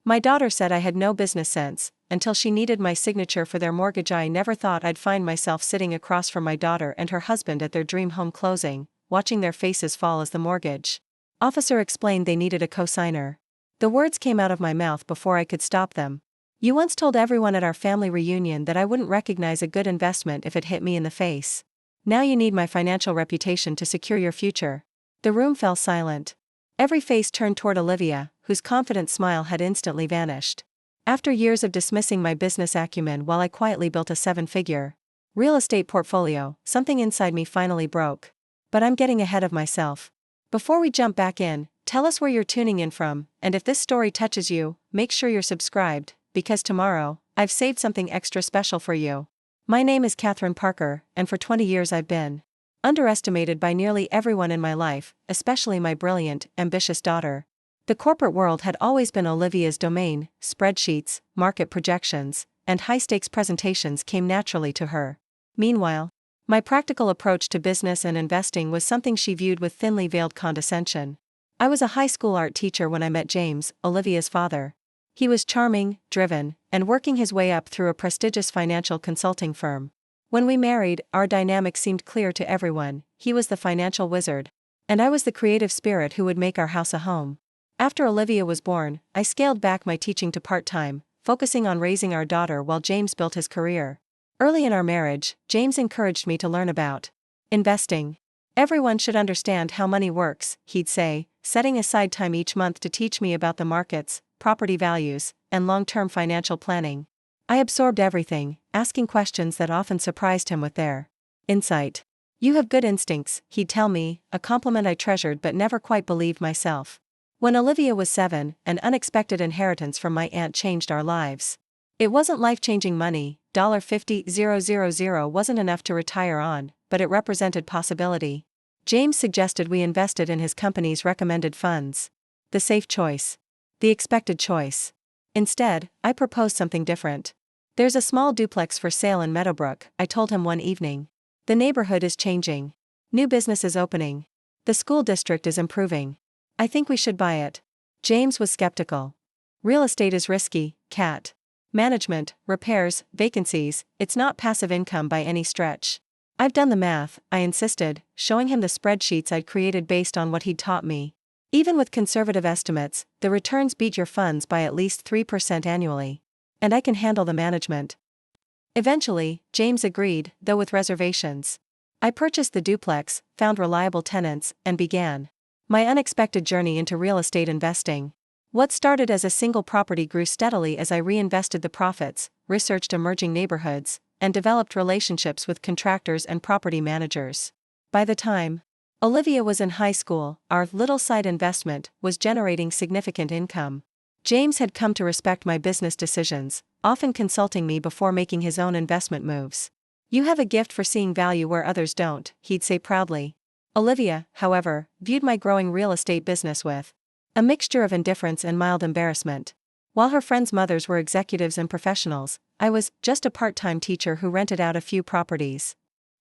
My daughter said I had no business sense, until she needed my signature for their mortgage. I never thought I'd find myself sitting across from my daughter and her husband at their dream home closing, watching their faces fall as the mortgage officer explained they needed a co-signer. The words came out of my mouth before I could stop them. You once told everyone at our family reunion that I wouldn't recognize a good investment if it hit me in the face. Now you need my financial reputation to secure your future. The room fell silent. Every face turned toward Olivia, whose confident smile had instantly vanished. After years of dismissing my business acumen while I quietly built a 7-figure real estate portfolio, something inside me finally broke. But I'm getting ahead of myself. Before we jump back in, tell us where you're tuning in from, and if this story touches you, make sure you're subscribed, because tomorrow, I've saved something extra special for you. My name is Catherine Parker, and for 20 years I've been underestimated by nearly everyone in my life, especially my brilliant, ambitious daughter. The corporate world had always been Olivia's domain. Spreadsheets, market projections, and high-stakes presentations came naturally to her. Meanwhile, my practical approach to business and investing was something she viewed with thinly veiled condescension. I was a high school art teacher when I met James, Olivia's father. He was charming, driven, and working his way up through a prestigious financial consulting firm. When we married, our dynamic seemed clear to everyone. He was the financial wizard, and I was the creative spirit who would make our house a home. After Olivia was born, I scaled back my teaching to part-time, focusing on raising our daughter while James built his career. Early in our marriage, James encouraged me to learn about investing. Everyone should understand how money works, he'd say, setting aside time each month to teach me about the markets, property values, and long-term financial planning. I absorbed everything, asking questions that often surprised him with their insight. You have good instincts, he'd tell me, a compliment I treasured but never quite believed myself. When Olivia was 7, an unexpected inheritance from my aunt changed our lives. It wasn't life-changing money. $50,000 wasn't enough to retire on, but it represented possibility. James suggested we invested in his company's recommended funds. The safe choice. The expected choice. Instead, I proposed something different. There's a small duplex for sale in Meadowbrook, I told him one evening. The neighborhood is changing. New business is opening. The school district is improving. I think we should buy it. James was skeptical. Real estate is risky, Cat. Management, repairs, vacancies, it's not passive income by any stretch. I've done the math, I insisted, showing him the spreadsheets I'd created based on what he'd taught me. Even with conservative estimates, the returns beat your funds by at least 3% annually. And I can handle the management. Eventually, James agreed, though with reservations. I purchased the duplex, found reliable tenants, and began my unexpected journey into real estate investing. What started as a single property grew steadily as I reinvested the profits, researched emerging neighborhoods, and developed relationships with contractors and property managers. By the time Olivia was in high school, our little side investment was generating significant income. James had come to respect my business decisions, often consulting me before making his own investment moves. You have a gift for seeing value where others don't, he'd say proudly. Olivia, however, viewed my growing real estate business with a mixture of indifference and mild embarrassment. While her friends' mothers were executives and professionals, I was just a part-time teacher who rented out a few properties.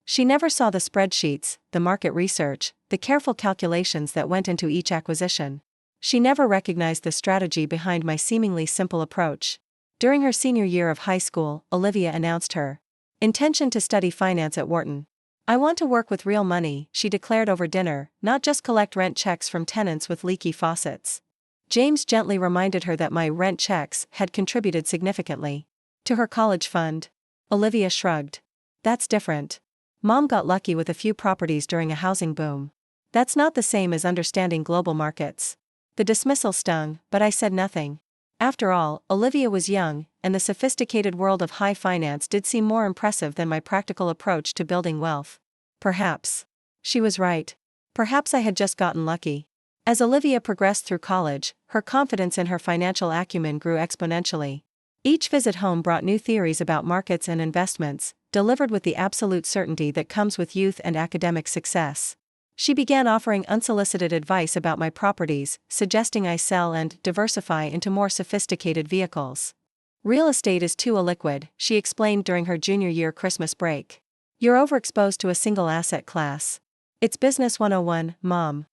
She never saw the spreadsheets, the market research, the careful calculations that went into each acquisition. She never recognized the strategy behind my seemingly simple approach. During her senior year of high school, Olivia announced her intention to study finance at Wharton. I want to work with real money, she declared over dinner, not just collect rent checks from tenants with leaky faucets. James gently reminded her that my rent checks had contributed significantly to her college fund. Olivia shrugged. That's different. Mom got lucky with a few properties during a housing boom. That's not the same as understanding global markets. The dismissal stung, but I said nothing. After all, Olivia was young, and the sophisticated world of high finance did seem more impressive than my practical approach to building wealth. Perhaps she was right. Perhaps I had just gotten lucky. As Olivia progressed through college, her confidence in her financial acumen grew exponentially. Each visit home brought new theories about markets and investments, delivered with the absolute certainty that comes with youth and academic success. She began offering unsolicited advice about my properties, suggesting I sell and diversify into more sophisticated vehicles. Real estate is too illiquid, she explained during her junior year Christmas break. You're overexposed to a single asset class. It's business 101, Mom.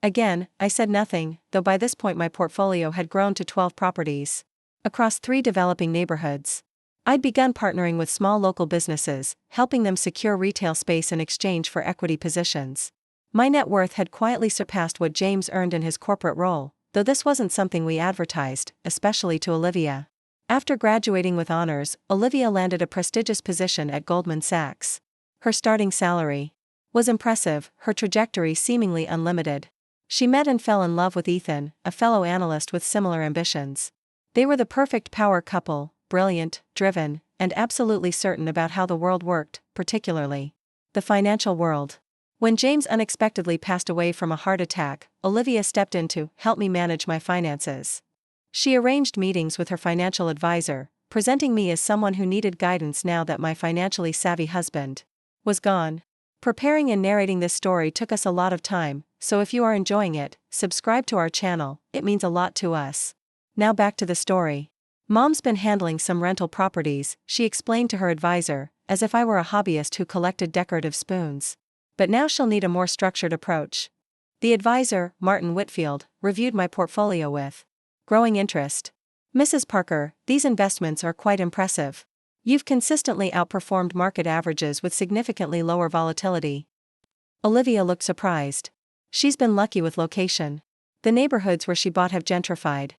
Again, I said nothing, though by this point my portfolio had grown to 12 properties across 3 developing neighborhoods. I'd begun partnering with small local businesses, helping them secure retail space in exchange for equity positions. My net worth had quietly surpassed what James earned in his corporate role, though this wasn't something we advertised, especially to Olivia. After graduating with honors, Olivia landed a prestigious position at Goldman Sachs. Her starting salary was impressive, her trajectory seemingly unlimited. She met and fell in love with Ethan, a fellow analyst with similar ambitions. They were the perfect power couple, brilliant, driven, and absolutely certain about how the world worked, particularly the financial world. When James unexpectedly passed away from a heart attack, Olivia stepped in to help me manage my finances. She arranged meetings with her financial advisor, presenting me as someone who needed guidance now that my financially savvy husband was gone. Preparing and narrating this story took us a lot of time, so if you are enjoying it, subscribe to our channel, it means a lot to us. Now back to the story. Mom's been handling some rental properties, she explained to her advisor, as if I were a hobbyist who collected decorative spoons. But now she'll need a more structured approach. The advisor, Martin Whitfield, reviewed my portfolio with growing interest. Mrs. Parker, these investments are quite impressive. You've consistently outperformed market averages with significantly lower volatility. Olivia looked surprised. She's been lucky with location. The neighborhoods where she bought have gentrified.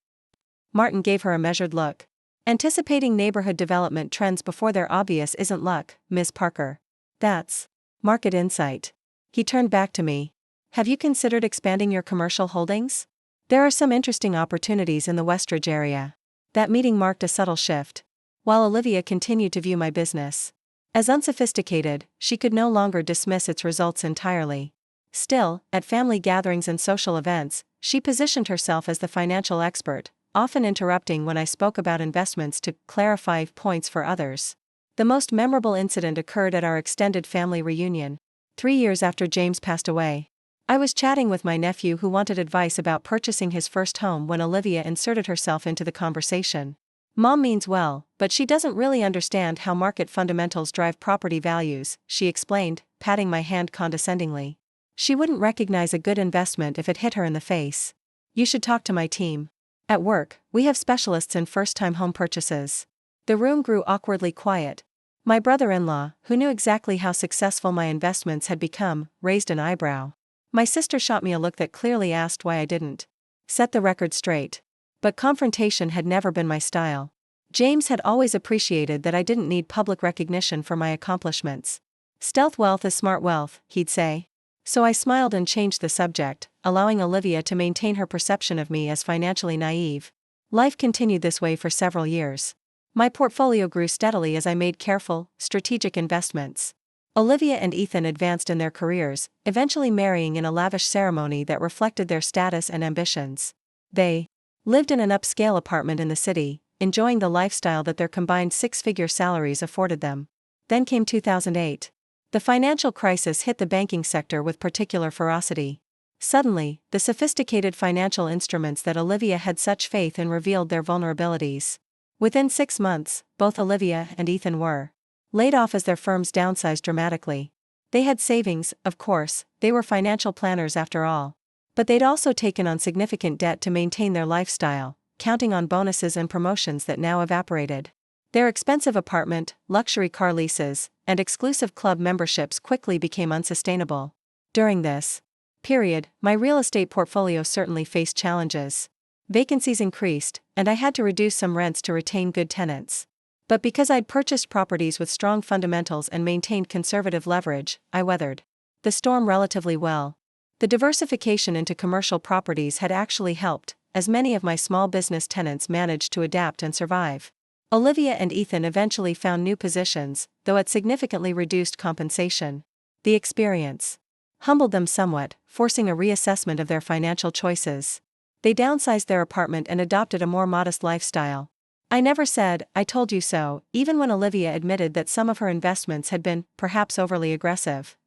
Martin gave her a measured look. Anticipating neighborhood development trends before they're obvious isn't luck, Ms. Parker. That's market insight. He turned back to me. Have you considered expanding your commercial holdings? There are some interesting opportunities in the Westridge area. That meeting marked a subtle shift. While Olivia continued to view my business as unsophisticated, she could no longer dismiss its results entirely. Still, at family gatherings and social events, she positioned herself as the financial expert, often interrupting when I spoke about investments to clarify points for others. The most memorable incident occurred at our extended family reunion. 3 years after James passed away. I was chatting with my nephew who wanted advice about purchasing his first home when Olivia inserted herself into the conversation. Mom means well, but she doesn't really understand how market fundamentals drive property values, she explained, patting my hand condescendingly. She wouldn't recognize a good investment if it hit her in the face. You should talk to my team. At work, we have specialists in first-time home purchases. The room grew awkwardly quiet. My brother-in-law, who knew exactly how successful my investments had become, raised an eyebrow. My sister shot me a look that clearly asked why I didn't set the record straight. But confrontation had never been my style. James had always appreciated that I didn't need public recognition for my accomplishments. Stealth wealth is smart wealth, he'd say. So I smiled and changed the subject, allowing Olivia to maintain her perception of me as financially naive. Life continued this way for several years. My portfolio grew steadily as I made careful, strategic investments. Olivia and Ethan advanced in their careers, eventually marrying in a lavish ceremony that reflected their status and ambitions. They lived in an upscale apartment in the city, enjoying the lifestyle that their combined 6-figure salaries afforded them. Then came 2008. The financial crisis hit the banking sector with particular ferocity. Suddenly, the sophisticated financial instruments that Olivia had such faith in revealed their vulnerabilities. Within 6 months, both Olivia and Ethan were laid off as their firms downsized dramatically. They had savings, of course, they were financial planners after all. But they'd also taken on significant debt to maintain their lifestyle, counting on bonuses and promotions that now evaporated. Their expensive apartment, luxury car leases, and exclusive club memberships quickly became unsustainable. During this period, my real estate portfolio certainly faced challenges. Vacancies increased, and I had to reduce some rents to retain good tenants. But because I'd purchased properties with strong fundamentals and maintained conservative leverage, I weathered the storm relatively well. The diversification into commercial properties had actually helped, as many of my small business tenants managed to adapt and survive. Olivia and Ethan eventually found new positions, though at significantly reduced compensation. The experience humbled them somewhat, forcing a reassessment of their financial choices. They downsized their apartment and adopted a more modest lifestyle. I never said, "I told you so," even when Olivia admitted that some of her investments had been, perhaps overly aggressive.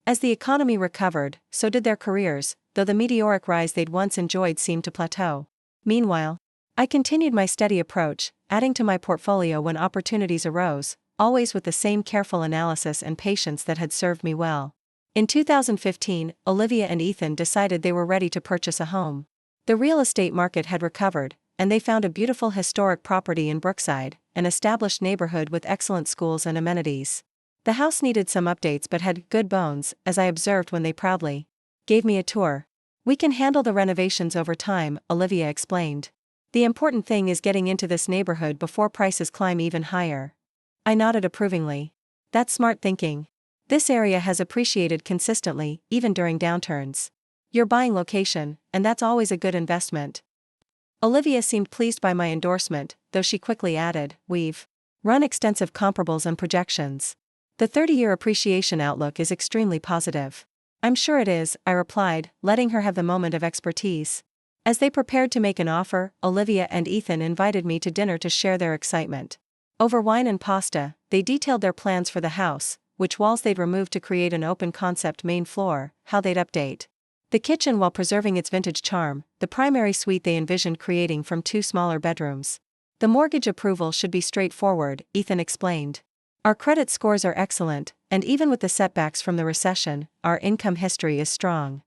As the economy recovered, so did their careers, though the meteoric rise they'd once enjoyed seemed to plateau. Meanwhile, I continued my steady approach, adding to my portfolio when opportunities arose, always with the same careful analysis and patience that had served me well. In 2015, Olivia and Ethan decided they were ready to purchase a home. The real estate market had recovered, and they found a beautiful historic property in Brookside, an established neighborhood with excellent schools and amenities. The house needed some updates but had good bones, as I observed when they proudly gave me a tour. "We can handle the renovations over time," Olivia explained. "The important thing is getting into this neighborhood before prices climb even higher." I nodded approvingly. "That's smart thinking. This area has appreciated consistently, even during downturns. You're buying location, and that's always a good investment." Olivia seemed pleased by my endorsement, though she quickly added, "We've run extensive comparables and projections. The 30-year appreciation outlook is extremely positive." "I'm sure it is," I replied, letting her have the moment of expertise. As they prepared to make an offer, Olivia and Ethan invited me to dinner to share their excitement. Over wine and pasta, they detailed their plans for the house, which walls they'd remove to create an open-concept main floor, how they'd update the kitchen while preserving its vintage charm, the primary suite they envisioned creating from 2 smaller bedrooms. "The mortgage approval should be straightforward," Ethan explained. "Our credit scores are excellent, and even with the setbacks from the recession, our income history is strong."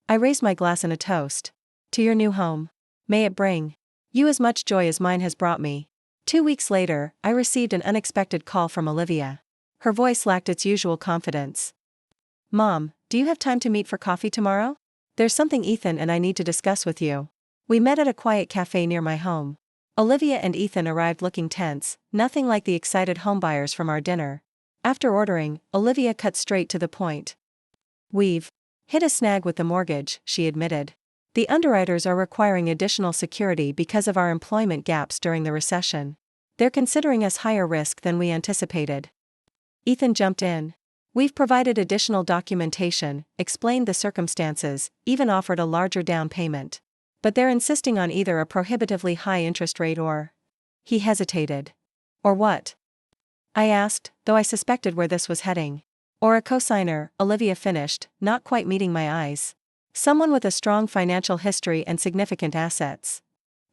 I raised my glass in a toast. "To your new home. May it bring you as much joy as mine has brought me." 2 weeks later, I received an unexpected call from Olivia. Her voice lacked its usual confidence. "Mom, do you have time to meet for coffee tomorrow? There's something Ethan and I need to discuss with you." We met at a quiet cafe near my home. Olivia and Ethan arrived looking tense, nothing like the excited homebuyers from our dinner. After ordering, Olivia cut straight to the point. "We've hit a snag with the mortgage," she admitted. "The underwriters are requiring additional security because of our employment gaps during the recession. They're considering us higher risk than we anticipated." Ethan jumped in. "We've provided additional documentation, explained the circumstances, even offered a larger down payment. But they're insisting on either a prohibitively high interest rate or..." He hesitated. "Or what?" I asked, though I suspected where this was heading. "Or a cosigner," Olivia finished, not quite meeting my eyes. "Someone with a strong financial history and significant assets."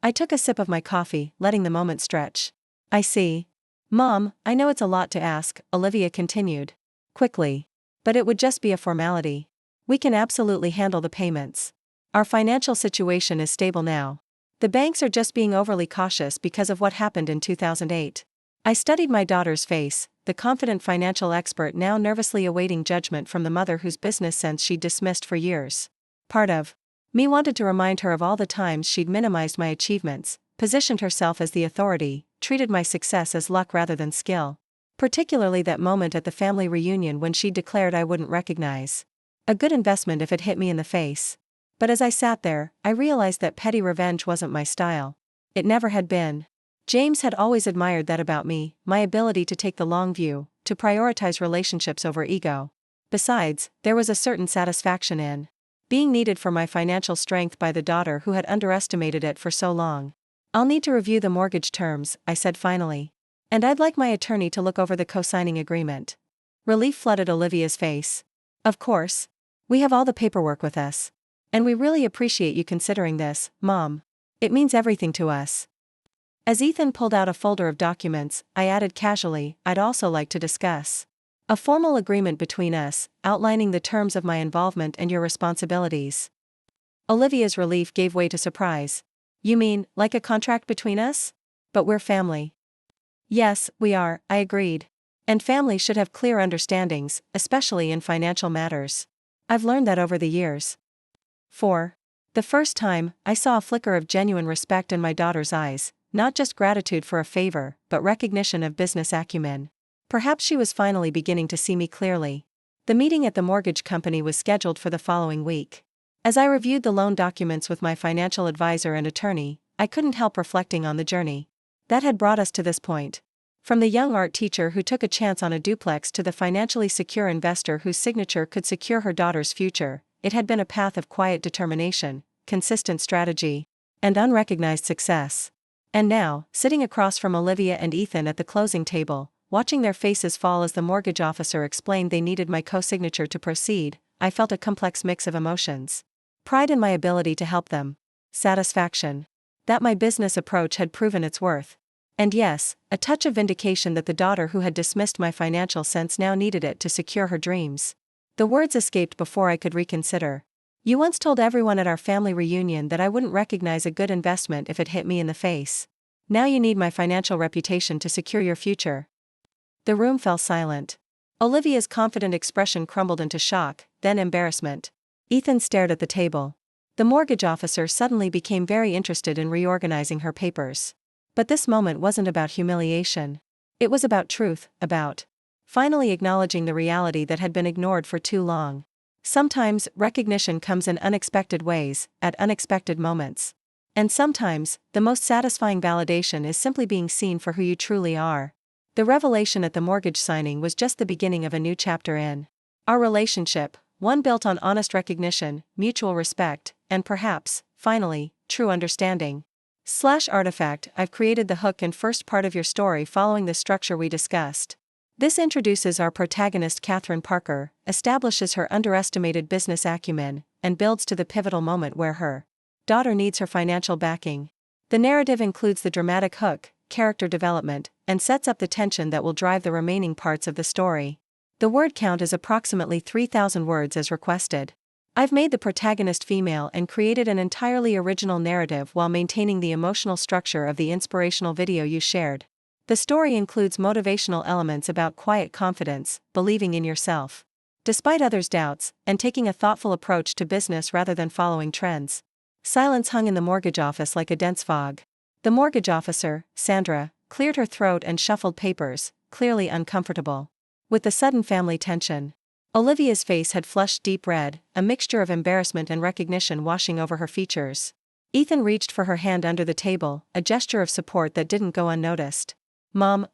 I took a sip of my coffee, letting the moment stretch. "I see. Mom, I know it's a lot to ask," Olivia continued quickly. "But it would just be a formality. We can absolutely handle the payments. Our financial situation is stable now. The banks are just being overly cautious because of what happened in 2008. I studied my daughter's face, the confident financial expert now nervously awaiting judgment from the mother whose business sense she'd dismissed for years. Part of me wanted to remind her of all the times she'd minimized my achievements, positioned herself as the authority, treated my success as luck rather than skill. Particularly that moment at the family reunion when she declared I wouldn't recognize a good investment if it hit me in the face. But as I sat there, I realized that petty revenge wasn't my style. It never had been. James had always admired that about me, my ability to take the long view, to prioritize relationships over ego. Besides, there was a certain satisfaction in being needed for my financial strength by the daughter who had underestimated it for so long. "I'll need to review the mortgage terms," I said finally. "And I'd like my attorney to look over the co-signing agreement." Relief flooded Olivia's face. "Of course. We have all the paperwork with us. And we really appreciate you considering this, Mom. It means everything to us." As Ethan pulled out a folder of documents, I added casually, "I'd also like to discuss a formal agreement between us, outlining the terms of my involvement and your responsibilities." Olivia's relief gave way to surprise. "You mean, like a contract between us? But we're family." "Yes, we are," I agreed. "And families should have clear understandings, especially in financial matters. I've learned that over the years." For the first time, I saw a flicker of genuine respect in my daughter's eyes, not just gratitude for a favor, but recognition of business acumen. Perhaps she was finally beginning to see me clearly. The meeting at the mortgage company was scheduled for the following week. As I reviewed the loan documents with my financial advisor and attorney, I couldn't help reflecting on the journey that had brought us to this point. From the young art teacher who took a chance on a duplex to the financially secure investor whose signature could secure her daughter's future, it had been a path of quiet determination, consistent strategy, and unrecognized success. And now, sitting across from Olivia and Ethan at the closing table, watching their faces fall as the mortgage officer explained they needed my co-signature to proceed, I felt a complex mix of emotions. Pride in my ability to help them. Satisfaction that my business approach had proven its worth. And yes, a touch of vindication that the daughter who had dismissed my financial sense now needed it to secure her dreams. The words escaped before I could reconsider. You once told everyone at our family reunion that I wouldn't recognize a good investment if it hit me in the face. Now you need my financial reputation to secure your future. The room fell silent. Olivia's confident expression crumbled into shock, then embarrassment. Ethan stared at the table. The mortgage officer suddenly became very interested in reorganizing her papers. But this moment wasn't about humiliation. It was about truth, about finally acknowledging the reality that had been ignored for too long. Sometimes, recognition comes in unexpected ways, at unexpected moments. And sometimes, the most satisfying validation is simply being seen for who you truly are. The revelation at the mortgage signing was just the beginning of a new chapter in our relationship, one built on honest recognition, mutual respect, and perhaps, finally, true understanding. /artifact I've created the hook and first part of your story following the structure we discussed. This introduces our protagonist Catherine Parker, establishes her underestimated business acumen, and builds to the pivotal moment where her daughter needs her financial backing. The narrative includes the dramatic hook, character development, and sets up the tension that will drive the remaining parts of the story. The word count is approximately 3,000 words as requested. I've made the protagonist female and created an entirely original narrative while maintaining the emotional structure of the inspirational video you shared. The story includes motivational elements about quiet confidence, believing in yourself, despite others' doubts, and taking a thoughtful approach to business rather than following trends. Silence hung in the mortgage office like a dense fog. The mortgage officer, Sandra, cleared her throat and shuffled papers, clearly uncomfortable with the sudden family tension. Olivia's face had flushed deep red, a mixture of embarrassment and recognition washing over her features. Ethan reached for her hand under the table, a gesture of support that didn't go unnoticed. Mom,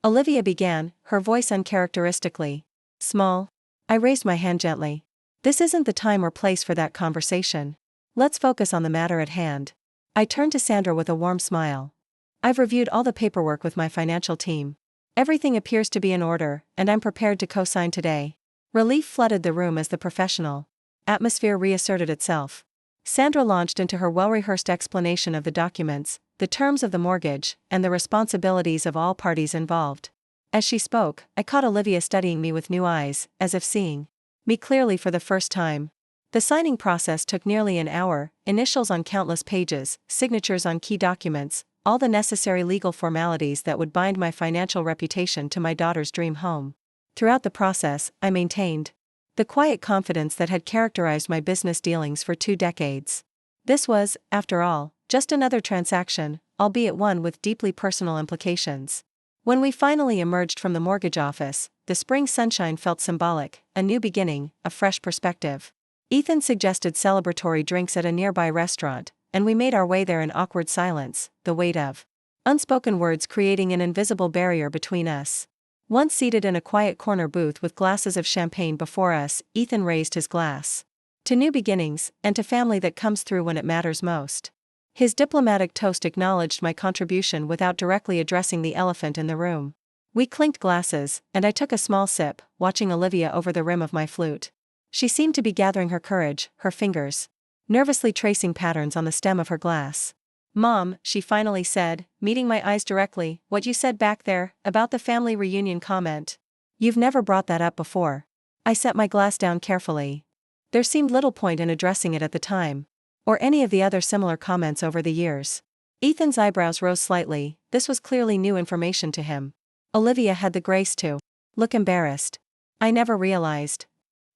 Olivia began, her voice uncharacteristically small. I raised my hand gently. This isn't the time or place for that conversation. Let's focus on the matter at hand. I turned to Sandra with a warm smile. I've reviewed all the paperwork with my financial team. Everything appears to be in order, and I'm prepared to co-sign today. Relief flooded the room as the professional atmosphere reasserted itself. Sandra launched into her well-rehearsed explanation of the documents, the terms of the mortgage, and the responsibilities of all parties involved. As she spoke, I caught Olivia studying me with new eyes, as if seeing me clearly for the first time. The signing process took nearly an hour, initials on countless pages, signatures on key documents, all the necessary legal formalities that would bind my financial reputation to my daughter's dream home. Throughout the process, I maintained the quiet confidence that had characterized my business dealings for 2 decades. This was, after all, just another transaction, albeit one with deeply personal implications. When we finally emerged from the mortgage office, the spring sunshine felt symbolic, a new beginning, a fresh perspective. Ethan suggested celebratory drinks at a nearby restaurant, and we made our way there in awkward silence, the weight of unspoken words creating an invisible barrier between us. Once seated in a quiet corner booth with glasses of champagne before us, Ethan raised his glass. To new beginnings, and to family that comes through when it matters most. His diplomatic toast acknowledged my contribution without directly addressing the elephant in the room. We clinked glasses, and I took a small sip, watching Olivia over the rim of my flute. She seemed to be gathering her courage, her fingers nervously tracing patterns on the stem of her glass. Mom, she finally said, meeting my eyes directly, what you said back there, about the family reunion comment. You've never brought that up before. I set my glass down carefully. There seemed little point in addressing it at the time. Or any of the other similar comments over the years. Ethan's eyebrows rose slightly, this was clearly new information to him. Olivia had the grace to look embarrassed. I never realized.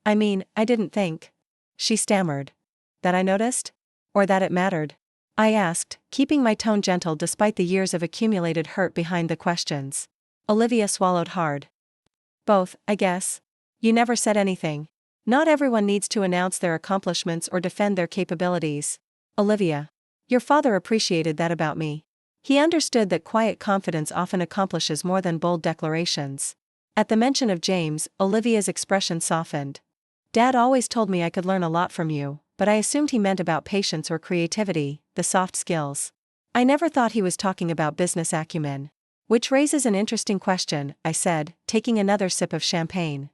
I didn't think. She stammered. That I noticed? Or that it mattered? I asked, keeping my tone gentle despite the years of accumulated hurt behind the questions. Olivia swallowed hard. Both, I guess. You never said anything. Not everyone needs to announce their accomplishments or defend their capabilities. Olivia. Your father appreciated that about me. He understood that quiet confidence often accomplishes more than bold declarations. At the mention of James, Olivia's expression softened. Dad always told me I could learn a lot from you, but I assumed he meant about patience or creativity, the soft skills. I never thought he was talking about business acumen. Which raises an interesting question, I said, taking another sip of champagne.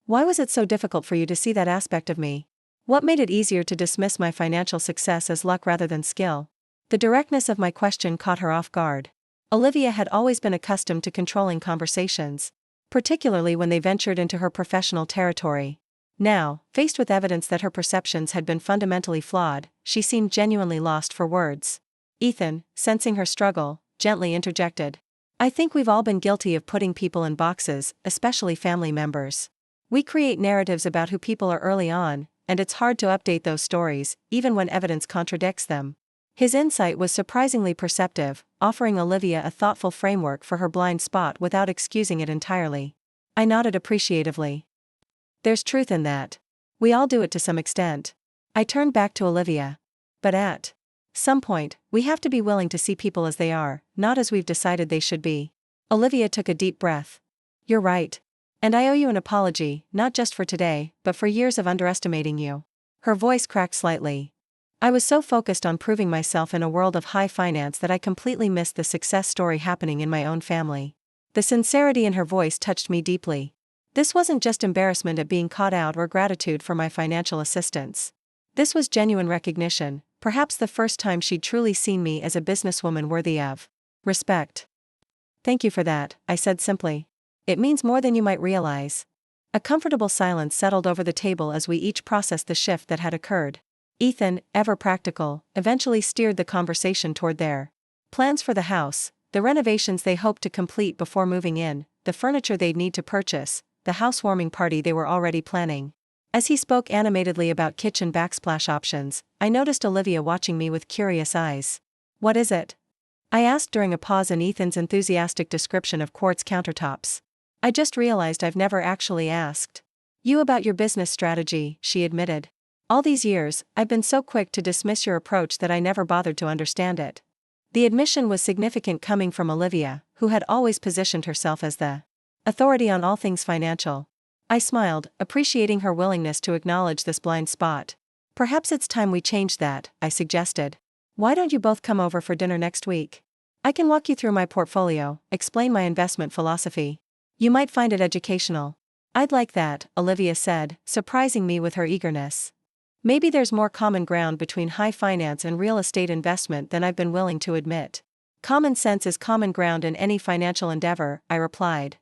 Why was it so difficult for you to see that aspect of me? What made it easier to dismiss my financial success as luck rather than skill? The directness of my question caught her off guard. Olivia had always been accustomed to controlling conversations, particularly when they ventured into her professional territory. Now, faced with evidence that her perceptions had been fundamentally flawed, she seemed genuinely lost for words. Ethan, sensing her struggle, gently interjected. I think we've all been guilty of putting people in boxes, especially family members. We create narratives about who people are early on, and it's hard to update those stories, even when evidence contradicts them. His insight was surprisingly perceptive, offering Olivia a thoughtful framework for her blind spot without excusing it entirely. I nodded appreciatively. There's truth in that. We all do it to some extent. I turned back to Olivia. But at some point, we have to be willing to see people as they are, not as we've decided they should be. Olivia took a deep breath. You're right. And I owe you an apology, not just for today, but for years of underestimating you. Her voice cracked slightly. I was so focused on proving myself in a world of high finance that I completely missed the success story happening in my own family. The sincerity in her voice touched me deeply. This wasn't just embarrassment at being caught out or gratitude for my financial assistance. This was genuine recognition, perhaps the first time she'd truly seen me as a businesswoman worthy of respect. Thank you for that, I said simply. It means more than you might realize. A comfortable silence settled over the table as we each processed the shift that had occurred. Ethan, ever practical, eventually steered the conversation toward their plans for the house, the renovations they hoped to complete before moving in, the furniture they'd need to purchase, the housewarming party they were already planning. As he spoke animatedly about kitchen backsplash options, I noticed Olivia watching me with curious eyes. What is it? I asked during a pause in Ethan's enthusiastic description of quartz countertops. I just realized I've never actually asked you about your business strategy, she admitted. All these years, I've been so quick to dismiss your approach that I never bothered to understand it. The admission was significant coming from Olivia, who had always positioned herself as the authority on all things financial. I smiled, appreciating her willingness to acknowledge this blind spot. Perhaps it's time we changed that, I suggested. Why don't you both come over for dinner next week? I can walk you through my portfolio, explain my investment philosophy. You might find it educational. I'd like that, Olivia said, surprising me with her eagerness. Maybe there's more common ground between high finance and real estate investment than I've been willing to admit. Common sense is common ground in any financial endeavor, I replied.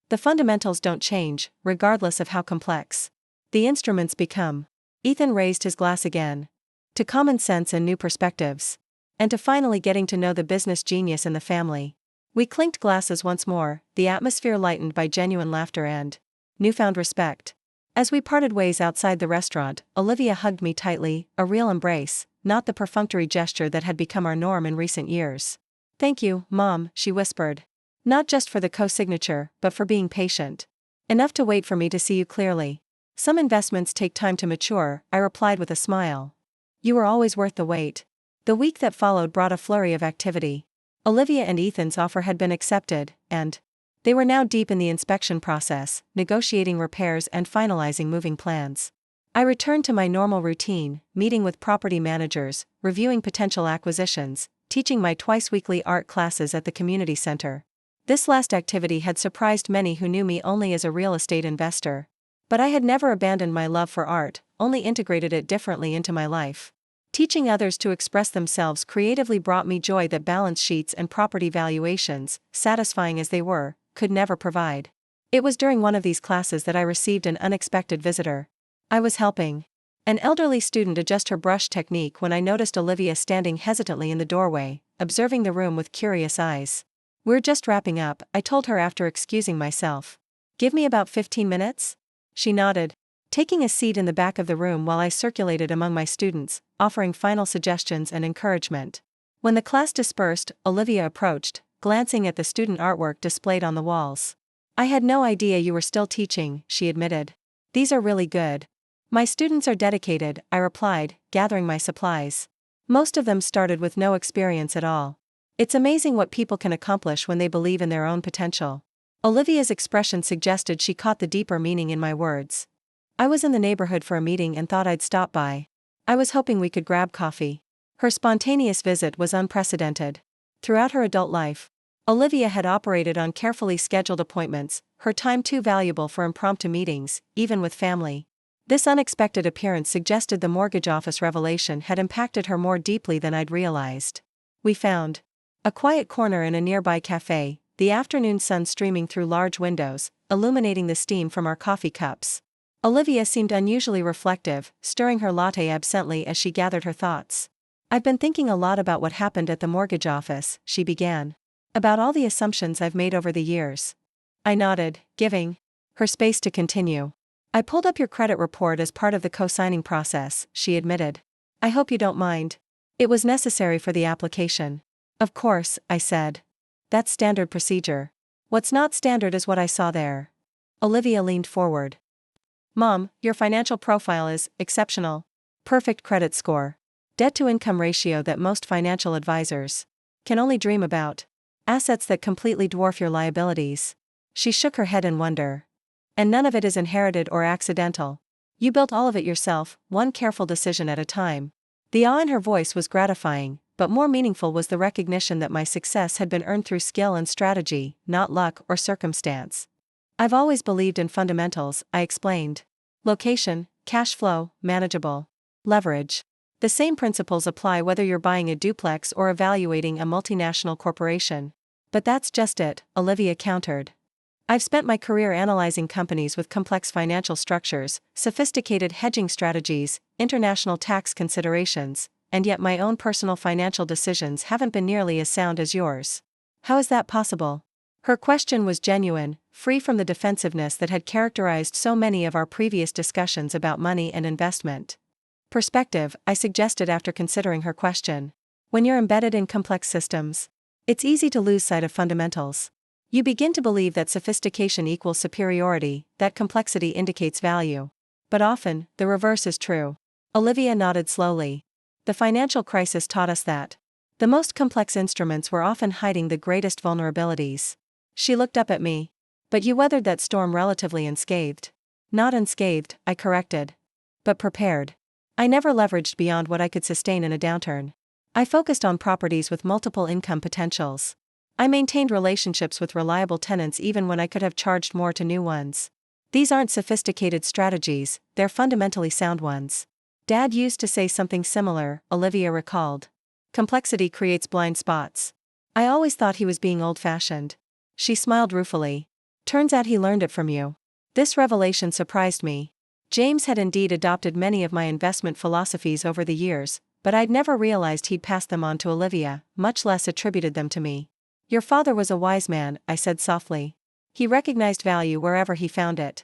The fundamentals don't change, regardless of how complex the instruments become. Ethan raised his glass again. To common sense and new perspectives. And to finally getting to know the business genius in the family. We clinked glasses once more, the atmosphere lightened by genuine laughter and newfound respect. As we parted ways outside the restaurant, Olivia hugged me tightly, a real embrace, not the perfunctory gesture that had become our norm in recent years. Thank you, Mom, she whispered. Not just for the co-signature, but for being patient. Enough to wait for me to see you clearly. Some investments take time to mature, I replied with a smile. You were always worth the wait. The week that followed brought a flurry of activity. Olivia and Ethan's offer had been accepted, and they were now deep in the inspection process, negotiating repairs and finalizing moving plans. I returned to my normal routine, meeting with property managers, reviewing potential acquisitions, teaching my twice-weekly art classes at the community center. This last activity had surprised many who knew me only as a real estate investor. But I had never abandoned my love for art, only integrated it differently into my life. Teaching others to express themselves creatively brought me joy that balance sheets and property valuations, satisfying as they were, could never provide. It was during one of these classes that I received an unexpected visitor. I was helping an elderly student adjust her brush technique when I noticed Olivia standing hesitantly in the doorway, observing the room with curious eyes. We're just wrapping up, I told her after excusing myself. Give me about 15 minutes? She nodded, taking a seat in the back of the room while I circulated among my students, offering final suggestions and encouragement. When the class dispersed, Olivia approached, glancing at the student artwork displayed on the walls. I had no idea you were still teaching, she admitted. These are really good. My students are dedicated, I replied, gathering my supplies. Most of them started with no experience at all. It's amazing what people can accomplish when they believe in their own potential. Olivia's expression suggested she caught the deeper meaning in my words. I was in the neighborhood for a meeting and thought I'd stop by. I was hoping we could grab coffee. Her spontaneous visit was unprecedented. Throughout her adult life, Olivia had operated on carefully scheduled appointments, her time too valuable for impromptu meetings, even with family. This unexpected appearance suggested the mortgage office revelation had impacted her more deeply than I'd realized. We found a quiet corner in a nearby cafe, the afternoon sun streaming through large windows, illuminating the steam from our coffee cups. Olivia seemed unusually reflective, stirring her latte absently as she gathered her thoughts. I've been thinking a lot about what happened at the mortgage office, she began. About all the assumptions I've made over the years. I nodded, giving her space to continue. I pulled up your credit report as part of the co-signing process, she admitted. I hope you don't mind. It was necessary for the application. Of course, I said. That's standard procedure. What's not standard is what I saw there. Olivia leaned forward. Mom, your financial profile is exceptional. Perfect credit score. Debt-to-income ratio that most financial advisors can only dream about. Assets that completely dwarf your liabilities. She shook her head in wonder. And none of it is inherited or accidental. You built all of it yourself, one careful decision at a time. The awe in her voice was gratifying, but more meaningful was the recognition that my success had been earned through skill and strategy, not luck or circumstance. I've always believed in fundamentals, I explained. Location, cash flow, manageable. Leverage. The same principles apply whether you're buying a duplex or evaluating a multinational corporation. But that's just it, Olivia countered. I've spent my career analyzing companies with complex financial structures, sophisticated hedging strategies, international tax considerations, and yet my own personal financial decisions haven't been nearly as sound as yours. How is that possible? Her question was genuine, free from the defensiveness that had characterized so many of our previous discussions about money and investment. Perspective, I suggested after considering her question. When you're embedded in complex systems, it's easy to lose sight of fundamentals. You begin to believe that sophistication equals superiority, that complexity indicates value. But often, the reverse is true. Olivia nodded slowly. The financial crisis taught us that. The most complex instruments were often hiding the greatest vulnerabilities. She looked up at me. But you weathered that storm relatively unscathed. Not unscathed, I corrected. But prepared. I never leveraged beyond what I could sustain in a downturn. I focused on properties with multiple income potentials. I maintained relationships with reliable tenants even when I could have charged more to new ones. These aren't sophisticated strategies, they're fundamentally sound ones. Dad used to say something similar, Olivia recalled. Complexity creates blind spots. I always thought he was being old-fashioned. She smiled ruefully. Turns out he learned it from you. This revelation surprised me. James had indeed adopted many of my investment philosophies over the years, but I'd never realized he'd passed them on to Olivia, much less attributed them to me. Your father was a wise man, I said softly. He recognized value wherever he found it.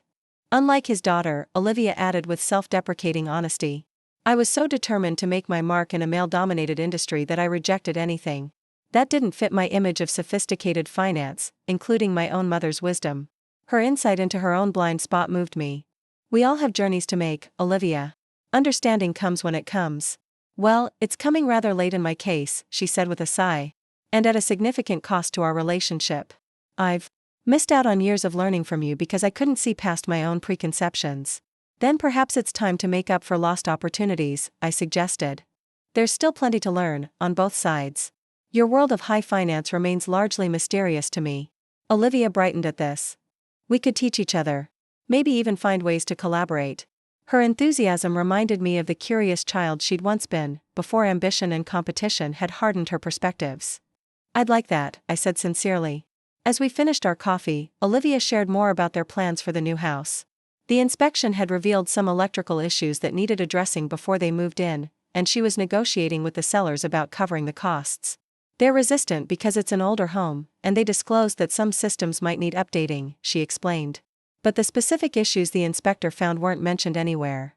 Unlike his daughter, Olivia added with self-deprecating honesty. I was so determined to make my mark in a male-dominated industry that I rejected anything that didn't fit my image of sophisticated finance, including my own mother's wisdom. Her insight into her own blind spot moved me. We all have journeys to make, Olivia. Understanding comes when it comes. Well, it's coming rather late in my case, she said with a sigh. And at a significant cost to our relationship. I've missed out on years of learning from you because I couldn't see past my own preconceptions. Then perhaps it's time to make up for lost opportunities, I suggested. There's still plenty to learn, on both sides. Your world of high finance remains largely mysterious to me. Olivia brightened at this. We could teach each other. Maybe even find ways to collaborate. Her enthusiasm reminded me of the curious child she'd once been, before ambition and competition had hardened her perspectives. I'd like that, I said sincerely. As we finished our coffee, Olivia shared more about their plans for the new house. The inspection had revealed some electrical issues that needed addressing before they moved in, and she was negotiating with the sellers about covering the costs. They're resistant because it's an older home, and they disclosed that some systems might need updating, she explained. But the specific issues the inspector found weren't mentioned anywhere.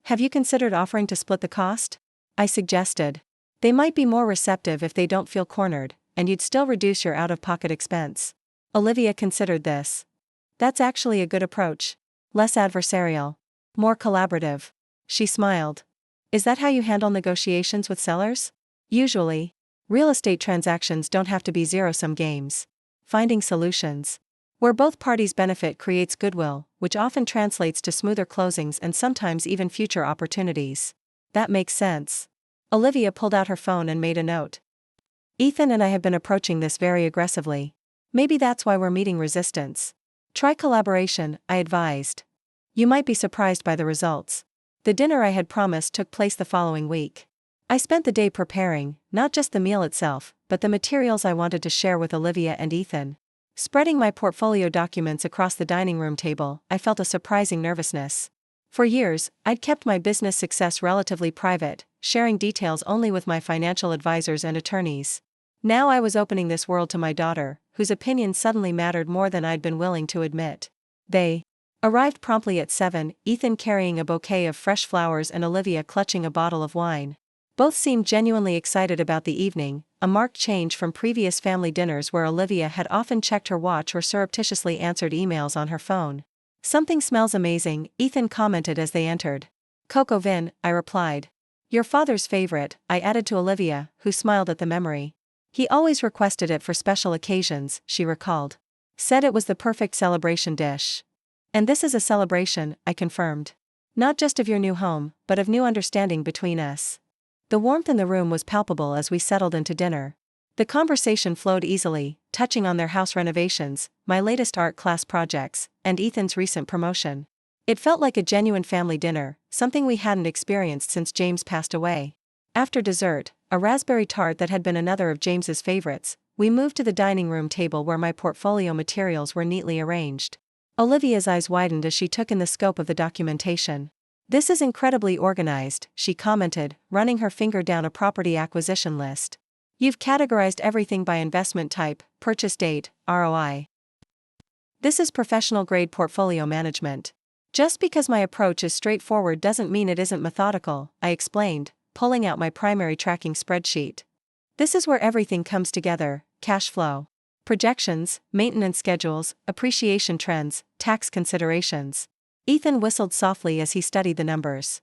Have you considered offering to split the cost? I suggested. They might be more receptive if they don't feel cornered, and you'd still reduce your out-of-pocket expense. Olivia considered this. That's actually a good approach. Less adversarial. More collaborative. She smiled. Is that how you handle negotiations with sellers? Usually. Real estate transactions don't have to be zero-sum games. Finding solutions where both parties benefit creates goodwill, which often translates to smoother closings and sometimes even future opportunities. That makes sense. Olivia pulled out her phone and made a note. Ethan and I have been approaching this very aggressively. Maybe that's why we're meeting resistance. Try collaboration, I advised. You might be surprised by the results. The dinner I had promised took place the following week. I spent the day preparing, not just the meal itself, but the materials I wanted to share with Olivia and Ethan. Spreading my portfolio documents across the dining room table, I felt a surprising nervousness. For years, I'd kept my business success relatively private, sharing details only with my financial advisors and attorneys. Now I was opening this world to my daughter, whose opinion suddenly mattered more than I'd been willing to admit. They arrived promptly at 7, Ethan carrying a bouquet of fresh flowers and Olivia clutching a bottle of wine. Both seemed genuinely excited about the evening, a marked change from previous family dinners where Olivia had often checked her watch or surreptitiously answered emails on her phone. "Something smells amazing," Ethan commented as they entered. "Coco Vin," I replied. "Your father's favorite," I added to Olivia, who smiled at the memory. "He always requested it for special occasions," she recalled. "Said it was the perfect celebration dish." "And this is a celebration," I confirmed. "Not just of your new home, but of new understanding between us." The warmth in the room was palpable as we settled into dinner. The conversation flowed easily, touching on their house renovations, my latest art class projects, and Ethan's recent promotion. It felt like a genuine family dinner, something we hadn't experienced since James passed away. After dessert, a raspberry tart that had been another of James's favorites, we moved to the dining room table where my portfolio materials were neatly arranged. Olivia's eyes widened as she took in the scope of the documentation. "This is incredibly organized," she commented, running her finger down a property acquisition list. "You've categorized everything by investment type, purchase date, ROI. This is professional-grade portfolio management. Just because my approach is straightforward doesn't mean it isn't methodical," I explained, pulling out my primary tracking spreadsheet. "This is where everything comes together: cash flow, projections, maintenance schedules, appreciation trends, tax considerations." Ethan whistled softly as he studied the numbers.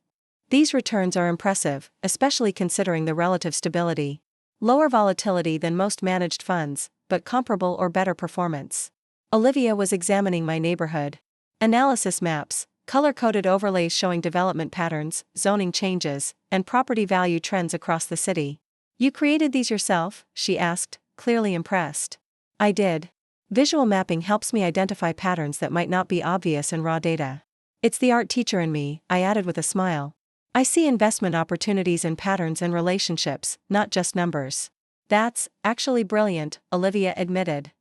"These returns are impressive, especially considering the relative stability. Lower volatility than most managed funds, but comparable or better performance." Olivia was examining my neighborhood. Analysis maps, color-coded overlays showing development patterns, zoning changes, and property value trends across the city. "You created these yourself?" she asked, clearly impressed. "I did. Visual mapping helps me identify patterns that might not be obvious in raw data. It's the art teacher in me," I added with a smile. "I see investment opportunities in patterns and relationships, not just numbers." "That's actually brilliant," Olivia admitted.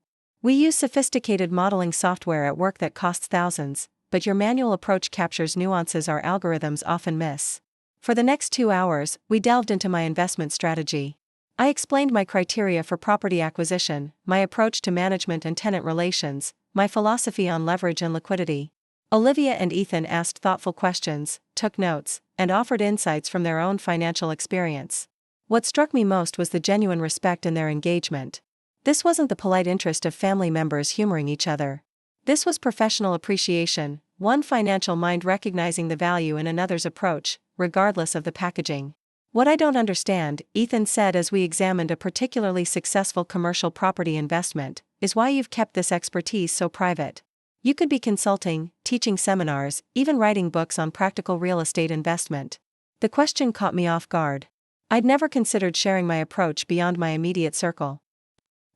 "We use sophisticated modeling software at work that costs thousands, but your manual approach captures nuances our algorithms often miss." For the next 2 hours, we delved into my investment strategy. I explained my criteria for property acquisition, my approach to management and tenant relations, my philosophy on leverage and liquidity. Olivia and Ethan asked thoughtful questions, took notes, and offered insights from their own financial experience. What struck me most was the genuine respect in their engagement. This wasn't the polite interest of family members humoring each other. This was professional appreciation, one financial mind recognizing the value in another's approach, regardless of the packaging. "What I don't understand," Ethan said as we examined a particularly successful commercial property investment, "is why you've kept this expertise so private. You could be consulting, teaching seminars, even writing books on practical real estate investment." The question caught me off guard. I'd never considered sharing my approach beyond my immediate circle.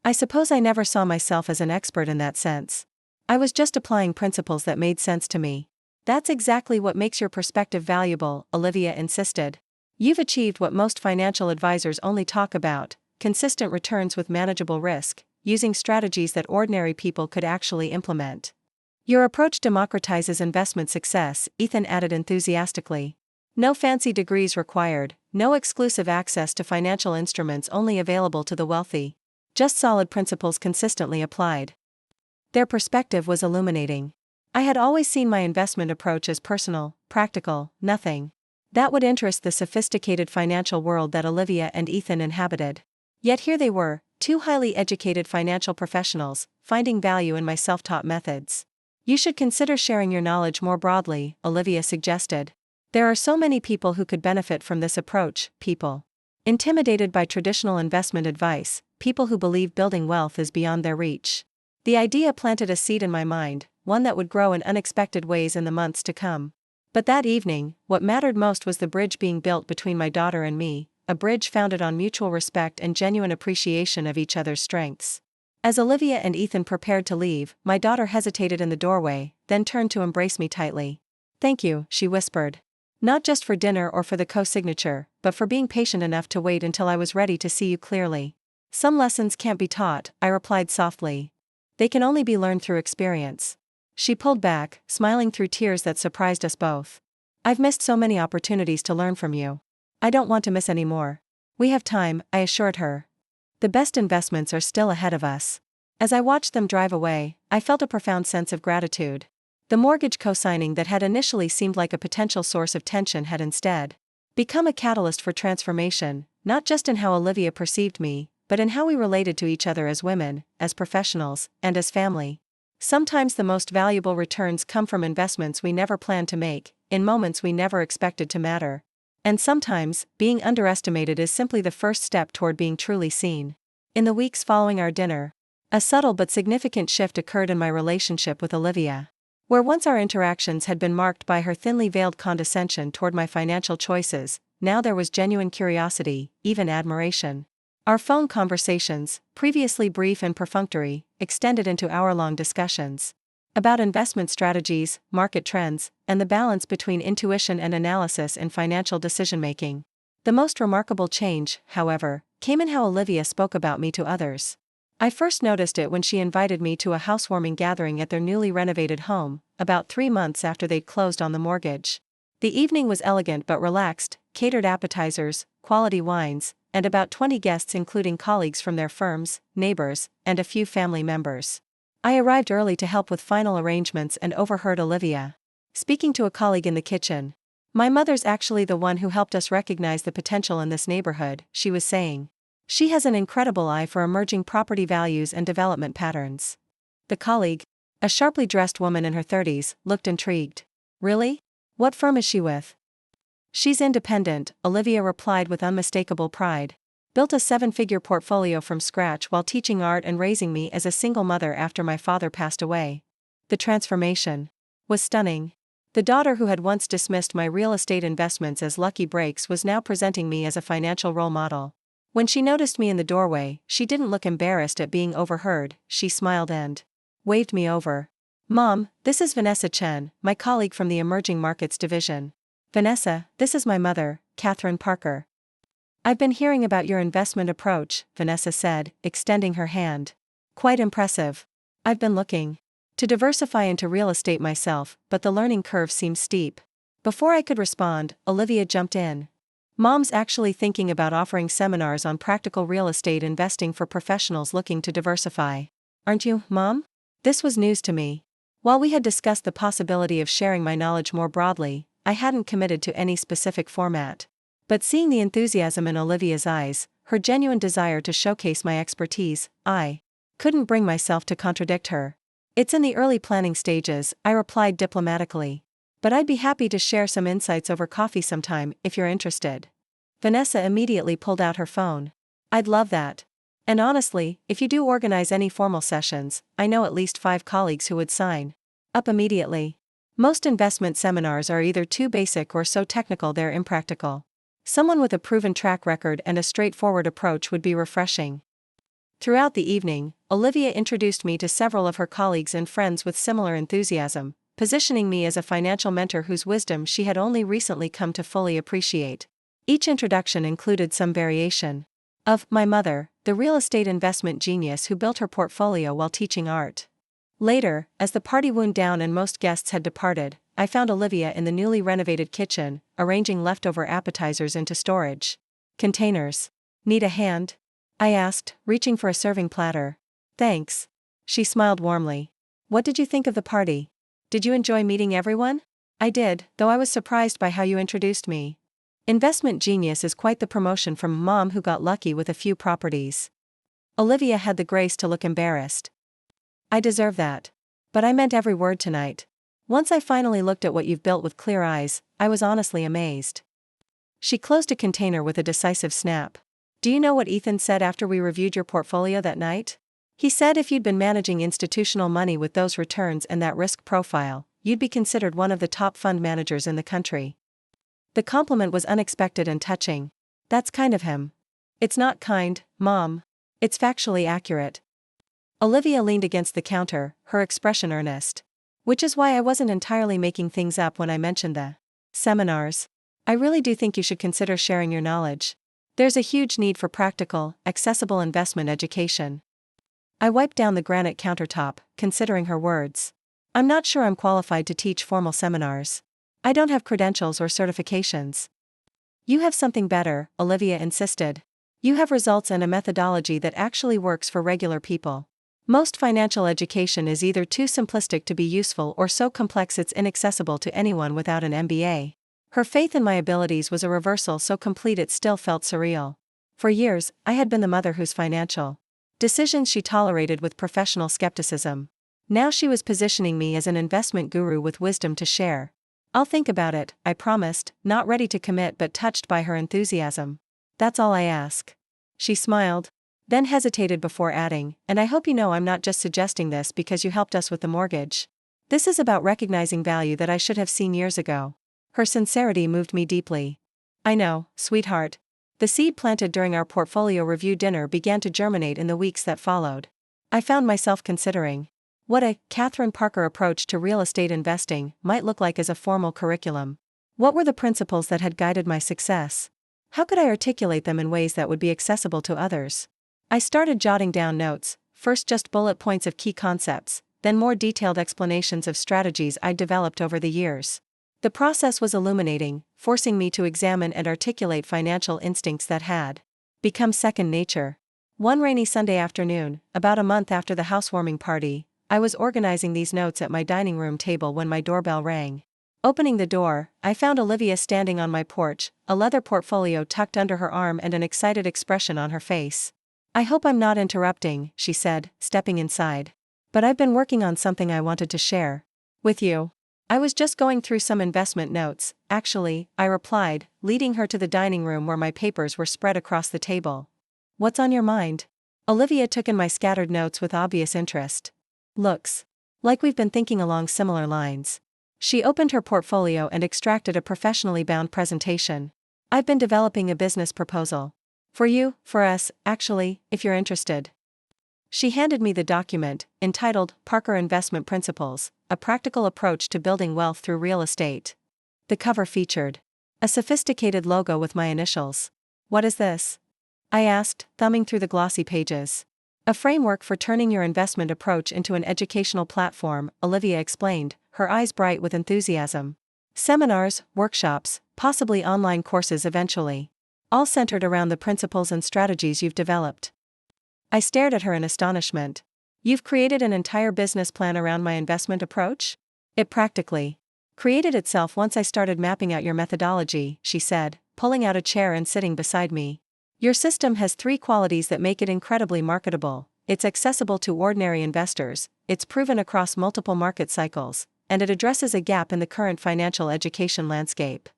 I suppose I never saw myself as an expert in that sense. I was just applying principles that made sense to me. "That's exactly what makes your perspective valuable," Olivia insisted. "You've achieved what most financial advisors only talk about: consistent returns with manageable risk, using strategies that ordinary people could actually implement. Your approach democratizes investment success," Ethan added enthusiastically. "No fancy degrees required, no exclusive access to financial instruments only available to the wealthy. Just solid principles consistently applied." Their perspective was illuminating. I had always seen my investment approach as personal, practical, nothing that would interest the sophisticated financial world that Olivia and Ethan inhabited. Yet here they were, two highly educated financial professionals, finding value in my self-taught methods. "You should consider sharing your knowledge more broadly," Olivia suggested. "There are so many people who could benefit from this approach, people intimidated by traditional investment advice, people who believe building wealth is beyond their reach." The idea planted a seed in my mind, one that would grow in unexpected ways in the months to come. But that evening, what mattered most was the bridge being built between my daughter and me, a bridge founded on mutual respect and genuine appreciation of each other's strengths. As Olivia and Ethan prepared to leave, my daughter hesitated in the doorway, then turned to embrace me tightly. "Thank you," she whispered. "Not just for dinner or for the co-signature, but for being patient enough to wait until I was ready to see you clearly." "Some lessons can't be taught," I replied softly. "They can only be learned through experience." She pulled back, smiling through tears that surprised us both. I've missed so many opportunities to learn from you. I don't want to miss any more. We have time, I assured her. The best investments are still ahead of us. As I watched them drive away, I felt a profound sense of gratitude. The mortgage co-signing that had initially seemed like a potential source of tension had instead become a catalyst for transformation, not just in how Olivia perceived me, but in how we related to each other as women, as professionals, and as family. Sometimes the most valuable returns come from investments we never planned to make, in moments we never expected to matter. And sometimes, being underestimated is simply the first step toward being truly seen. In the weeks following our dinner, a subtle but significant shift occurred in my relationship with Olivia. Where once our interactions had been marked by her thinly veiled condescension toward my financial choices, now there was genuine curiosity, even admiration. Our phone conversations, previously brief and perfunctory, extended into hour-long discussions about investment strategies, market trends, and the balance between intuition and analysis in financial decision-making. The most remarkable change, however, came in how Olivia spoke about me to others. I first noticed it when she invited me to a housewarming gathering at their newly renovated home, about 3 months after they'd closed on the mortgage. The evening was elegant but relaxed, catered appetizers, quality wines, and about 20 guests including colleagues from their firms, neighbors, and a few family members. I arrived early to help with final arrangements and overheard Olivia speaking to a colleague in the kitchen. "My mother's actually the one who helped us recognize the potential in this neighborhood," she was saying. "She has an incredible eye for emerging property values and development patterns." The colleague, a sharply dressed woman in her 30s, looked intrigued. "Really? What firm is she with?" "She's independent," Olivia replied with unmistakable pride. "Built a 7-figure portfolio from scratch while teaching art and raising me as a single mother after my father passed away." The transformation was stunning. The daughter who had once dismissed my real estate investments as lucky breaks was now presenting me as a financial role model. When she noticed me in the doorway, she didn't look embarrassed at being overheard, she smiled and waved me over. "Mom, this is Vanessa Chen, my colleague from the Emerging Markets Division." "Vanessa, this is my mother, Catherine Parker." "I've been hearing about your investment approach," Vanessa said, extending her hand. "Quite impressive. I've been looking to diversify into real estate myself, but the learning curve seems steep." Before I could respond, Olivia jumped in. "Mom's actually thinking about offering seminars on practical real estate investing for professionals looking to diversify." "Aren't you, Mom?" This was news to me. While we had discussed the possibility of sharing my knowledge more broadly, I hadn't committed to any specific format. But seeing the enthusiasm in Olivia's eyes, her genuine desire to showcase my expertise, I couldn't bring myself to contradict her. "It's in the early planning stages," I replied diplomatically. "But I'd be happy to share some insights over coffee sometime if you're interested." Vanessa immediately pulled out her phone. "I'd love that. And honestly, if you do organize any formal sessions, I know at least 5 colleagues who would sign up immediately. Most investment seminars are either too basic or so technical they're impractical. Someone with a proven track record and a straightforward approach would be refreshing." Throughout the evening, Olivia introduced me to several of her colleagues and friends with similar enthusiasm, positioning me as a financial mentor whose wisdom she had only recently come to fully appreciate. Each introduction included some variation of my mother, the real estate investment genius who built her portfolio while teaching art. Later, as the party wound down and most guests had departed, I found Olivia in the newly renovated kitchen, arranging leftover appetizers into storage containers. "Need a hand?" I asked, reaching for a serving platter. "Thanks." She smiled warmly. "What did you think of the party? Did you enjoy meeting everyone?" "I did, though I was surprised by how you introduced me. Investment genius is quite the promotion from Mom who got lucky with a few properties." Olivia had the grace to look embarrassed. "I deserve that. But I meant every word tonight. Once I finally looked at what you've built with clear eyes, I was honestly amazed." She closed a container with a decisive snap. "Do you know what Ethan said after we reviewed your portfolio that night? He said if you'd been managing institutional money with those returns and that risk profile, you'd be considered one of the top fund managers in the country." The compliment was unexpected and touching. "That's kind of him." "It's not kind, Mom. It's factually accurate." Olivia leaned against the counter, her expression earnest. "Which is why I wasn't entirely making things up when I mentioned the seminars. I really do think you should consider sharing your knowledge. There's a huge need for practical, accessible investment education." I wiped down the granite countertop, considering her words. "I'm not sure I'm qualified to teach formal seminars. I don't have credentials or certifications. You have something better, Olivia insisted. You have results and a methodology that actually works for regular people. Most financial education is either too simplistic to be useful or so complex it's inaccessible to anyone without an MBA. Her faith in my abilities was a reversal so complete it still felt surreal. For years, I had been the mother whose financial decisions she tolerated with professional skepticism. Now she was positioning me as an investment guru with wisdom to share. I'll think about it, I promised, not ready to commit but touched by her enthusiasm. That's all I ask. She smiled, then hesitated before adding, and I hope you know I'm not just suggesting this because you helped us with the mortgage. This is about recognizing value that I should have seen years ago. Her sincerity moved me deeply. I know, sweetheart. The seed planted during our portfolio review dinner began to germinate in the weeks that followed. I found myself considering what a Catherine Parker approach to real estate investing might look like as a formal curriculum. What were the principles that had guided my success? How could I articulate them in ways that would be accessible to others? I started jotting down notes, first just bullet points of key concepts, then more detailed explanations of strategies I'd developed over the years. The process was illuminating, forcing me to examine and articulate financial instincts that had become second nature. One rainy Sunday afternoon, about a month after the housewarming party, I was organizing these notes at my dining room table when my doorbell rang. Opening the door, I found Olivia standing on my porch, a leather portfolio tucked under her arm and an excited expression on her face. I hope I'm not interrupting, she said, stepping inside. But I've been working on something I wanted to share with you. I was just going through some investment notes, actually, I replied, leading her to the dining room where my papers were spread across the table. What's on your mind? Olivia took in my scattered notes with obvious interest. Looks like we've been thinking along similar lines. She opened her portfolio and extracted a professionally bound presentation. I've been developing a business proposal. For you, for us, actually, if you're interested. She handed me the document, entitled Parker Investment Principles, A Practical Approach to Building Wealth Through Real Estate. The cover featured a sophisticated logo with my initials. What is this? I asked, thumbing through the glossy pages. A framework for turning your investment approach into an educational platform, Olivia explained, her eyes bright with enthusiasm. Seminars, workshops, possibly online courses eventually. All centered around the principles and strategies you've developed. I stared at her in astonishment. You've created an entire business plan around my investment approach? It practically created itself once I started mapping out your methodology, she said, pulling out a chair and sitting beside me. Your system has 3 qualities that make it incredibly marketable. It's accessible to ordinary investors, it's proven across multiple market cycles, and it addresses a gap in the current financial education landscape.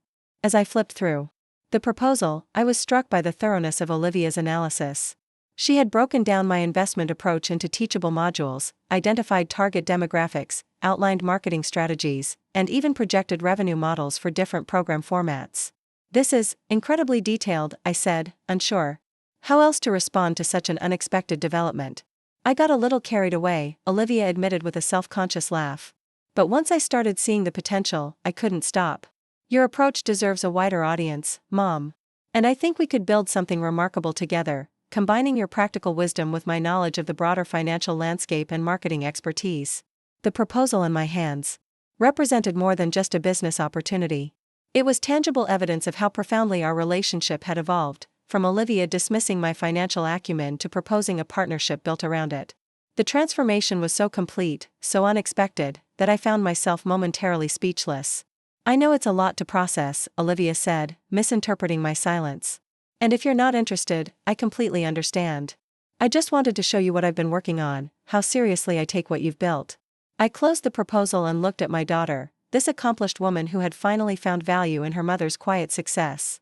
As I flipped through the proposal, I was struck by the thoroughness of Olivia's analysis. She had broken down my investment approach into teachable modules, identified target demographics, outlined marketing strategies, and even projected revenue models for different program formats. This is incredibly detailed, I said, unsure how else to respond to such an unexpected development. I got a little carried away, Olivia admitted with a self-conscious laugh. But once I started seeing the potential, I couldn't stop. Your approach deserves a wider audience, Mom. And I think we could build something remarkable together, combining your practical wisdom with my knowledge of the broader financial landscape and marketing expertise. The proposal in my hands represented more than just a business opportunity. It was tangible evidence of how profoundly our relationship had evolved, from Olivia dismissing my financial acumen to proposing a partnership built around it. The transformation was so complete, so unexpected, that I found myself momentarily speechless. I know it's a lot to process, Olivia said, misinterpreting my silence. And if you're not interested, I completely understand. I just wanted to show you what I've been working on, how seriously I take what you've built. I closed the proposal and looked at my daughter, this accomplished woman who had finally found value in her mother's quiet success.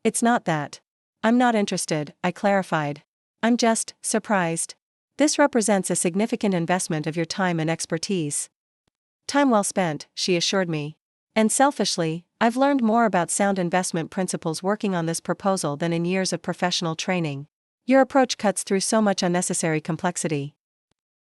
It's not that I'm not interested, I clarified. I'm just surprised. This represents a significant investment of your time and expertise. Time well spent, she assured me. And selfishly, I've learned more about sound investment principles working on this proposal than in years of professional training. Your approach cuts through so much unnecessary complexity.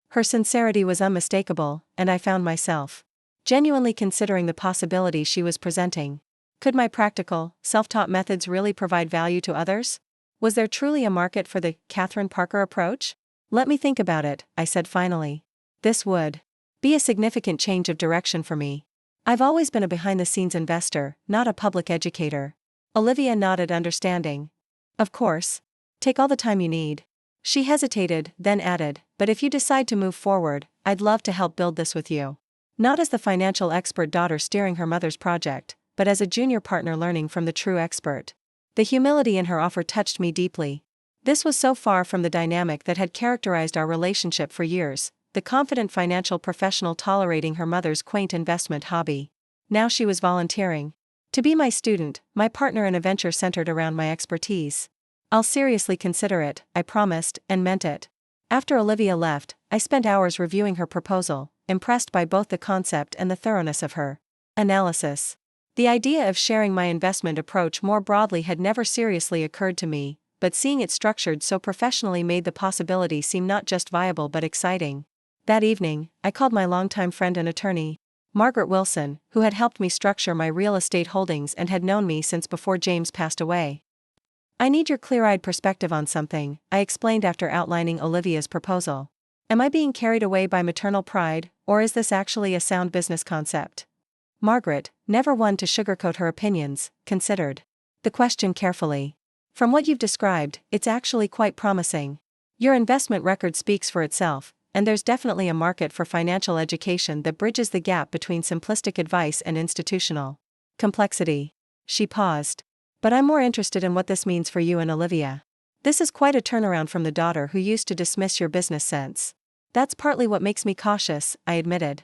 Her sincerity was unmistakable, and I found myself genuinely considering the possibility she was presenting. Could my practical, self-taught methods really provide value to others? Was there truly a market for the Catherine Parker approach? Let me think about it, I said finally. This would be a significant change of direction for me. I've always been a behind-the-scenes investor, not a public educator. Olivia nodded, understanding. Of course. Take all the time you need. She hesitated, then added, but if you decide to move forward, I'd love to help build this with you. Not as the financial expert daughter steering her mother's project, but as a junior partner learning from the true expert. The humility in her offer touched me deeply. This was so far from the dynamic that had characterized our relationship for years, the confident financial professional tolerating her mother's quaint investment hobby. Now she was volunteering to be my student, my partner in a venture centered around my expertise. I'll seriously consider it, I promised, and meant it. After Olivia left, I spent hours reviewing her proposal, impressed by both the concept and the thoroughness of her analysis. The idea of sharing my investment approach more broadly had never seriously occurred to me, but seeing it structured so professionally made the possibility seem not just viable but exciting. That evening, I called my longtime friend and attorney, Margaret Wilson, who had helped me structure my real estate holdings and had known me since before James passed away. I need your clear-eyed perspective on something, I explained after outlining Olivia's proposal. Am I being carried away by maternal pride, or is this actually a sound business concept? Margaret, never one to sugarcoat her opinions, considered the question carefully. From what you've described, it's actually quite promising. Your investment record speaks for itself, and there's definitely a market for financial education that bridges the gap between simplistic advice and institutional complexity. She paused. But I'm more interested in what this means for you and Olivia. This is quite a turnaround from the daughter who used to dismiss your business sense. That's partly what makes me cautious, I admitted.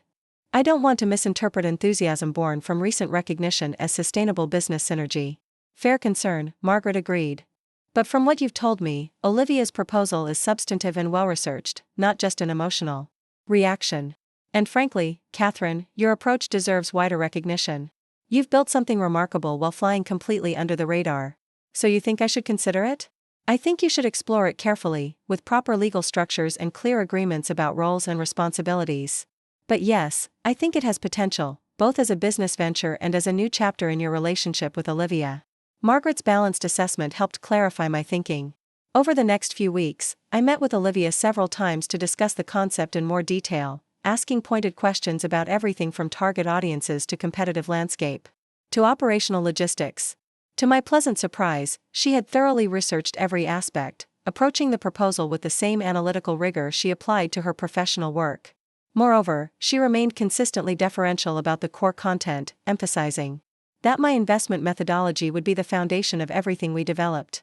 I don't want to misinterpret enthusiasm born from recent recognition as sustainable business synergy. Fair concern, Margaret agreed. But from what you've told me, Olivia's proposal is substantive and well-researched, not just an emotional reaction. And frankly, Catherine, your approach deserves wider recognition. You've built something remarkable while flying completely under the radar. So you think I should consider it? I think you should explore it carefully, with proper legal structures and clear agreements about roles and responsibilities. But yes, I think it has potential, both as a business venture and as a new chapter in your relationship with Olivia. Margaret's balanced assessment helped clarify my thinking. Over the next few weeks, I met with Olivia several times to discuss the concept in more detail, asking pointed questions about everything from target audiences to competitive landscape, to operational logistics. To my pleasant surprise, she had thoroughly researched every aspect, approaching the proposal with the same analytical rigor she applied to her professional work. Moreover, she remained consistently deferential about the core content, emphasizing that my investment methodology would be the foundation of everything we developed.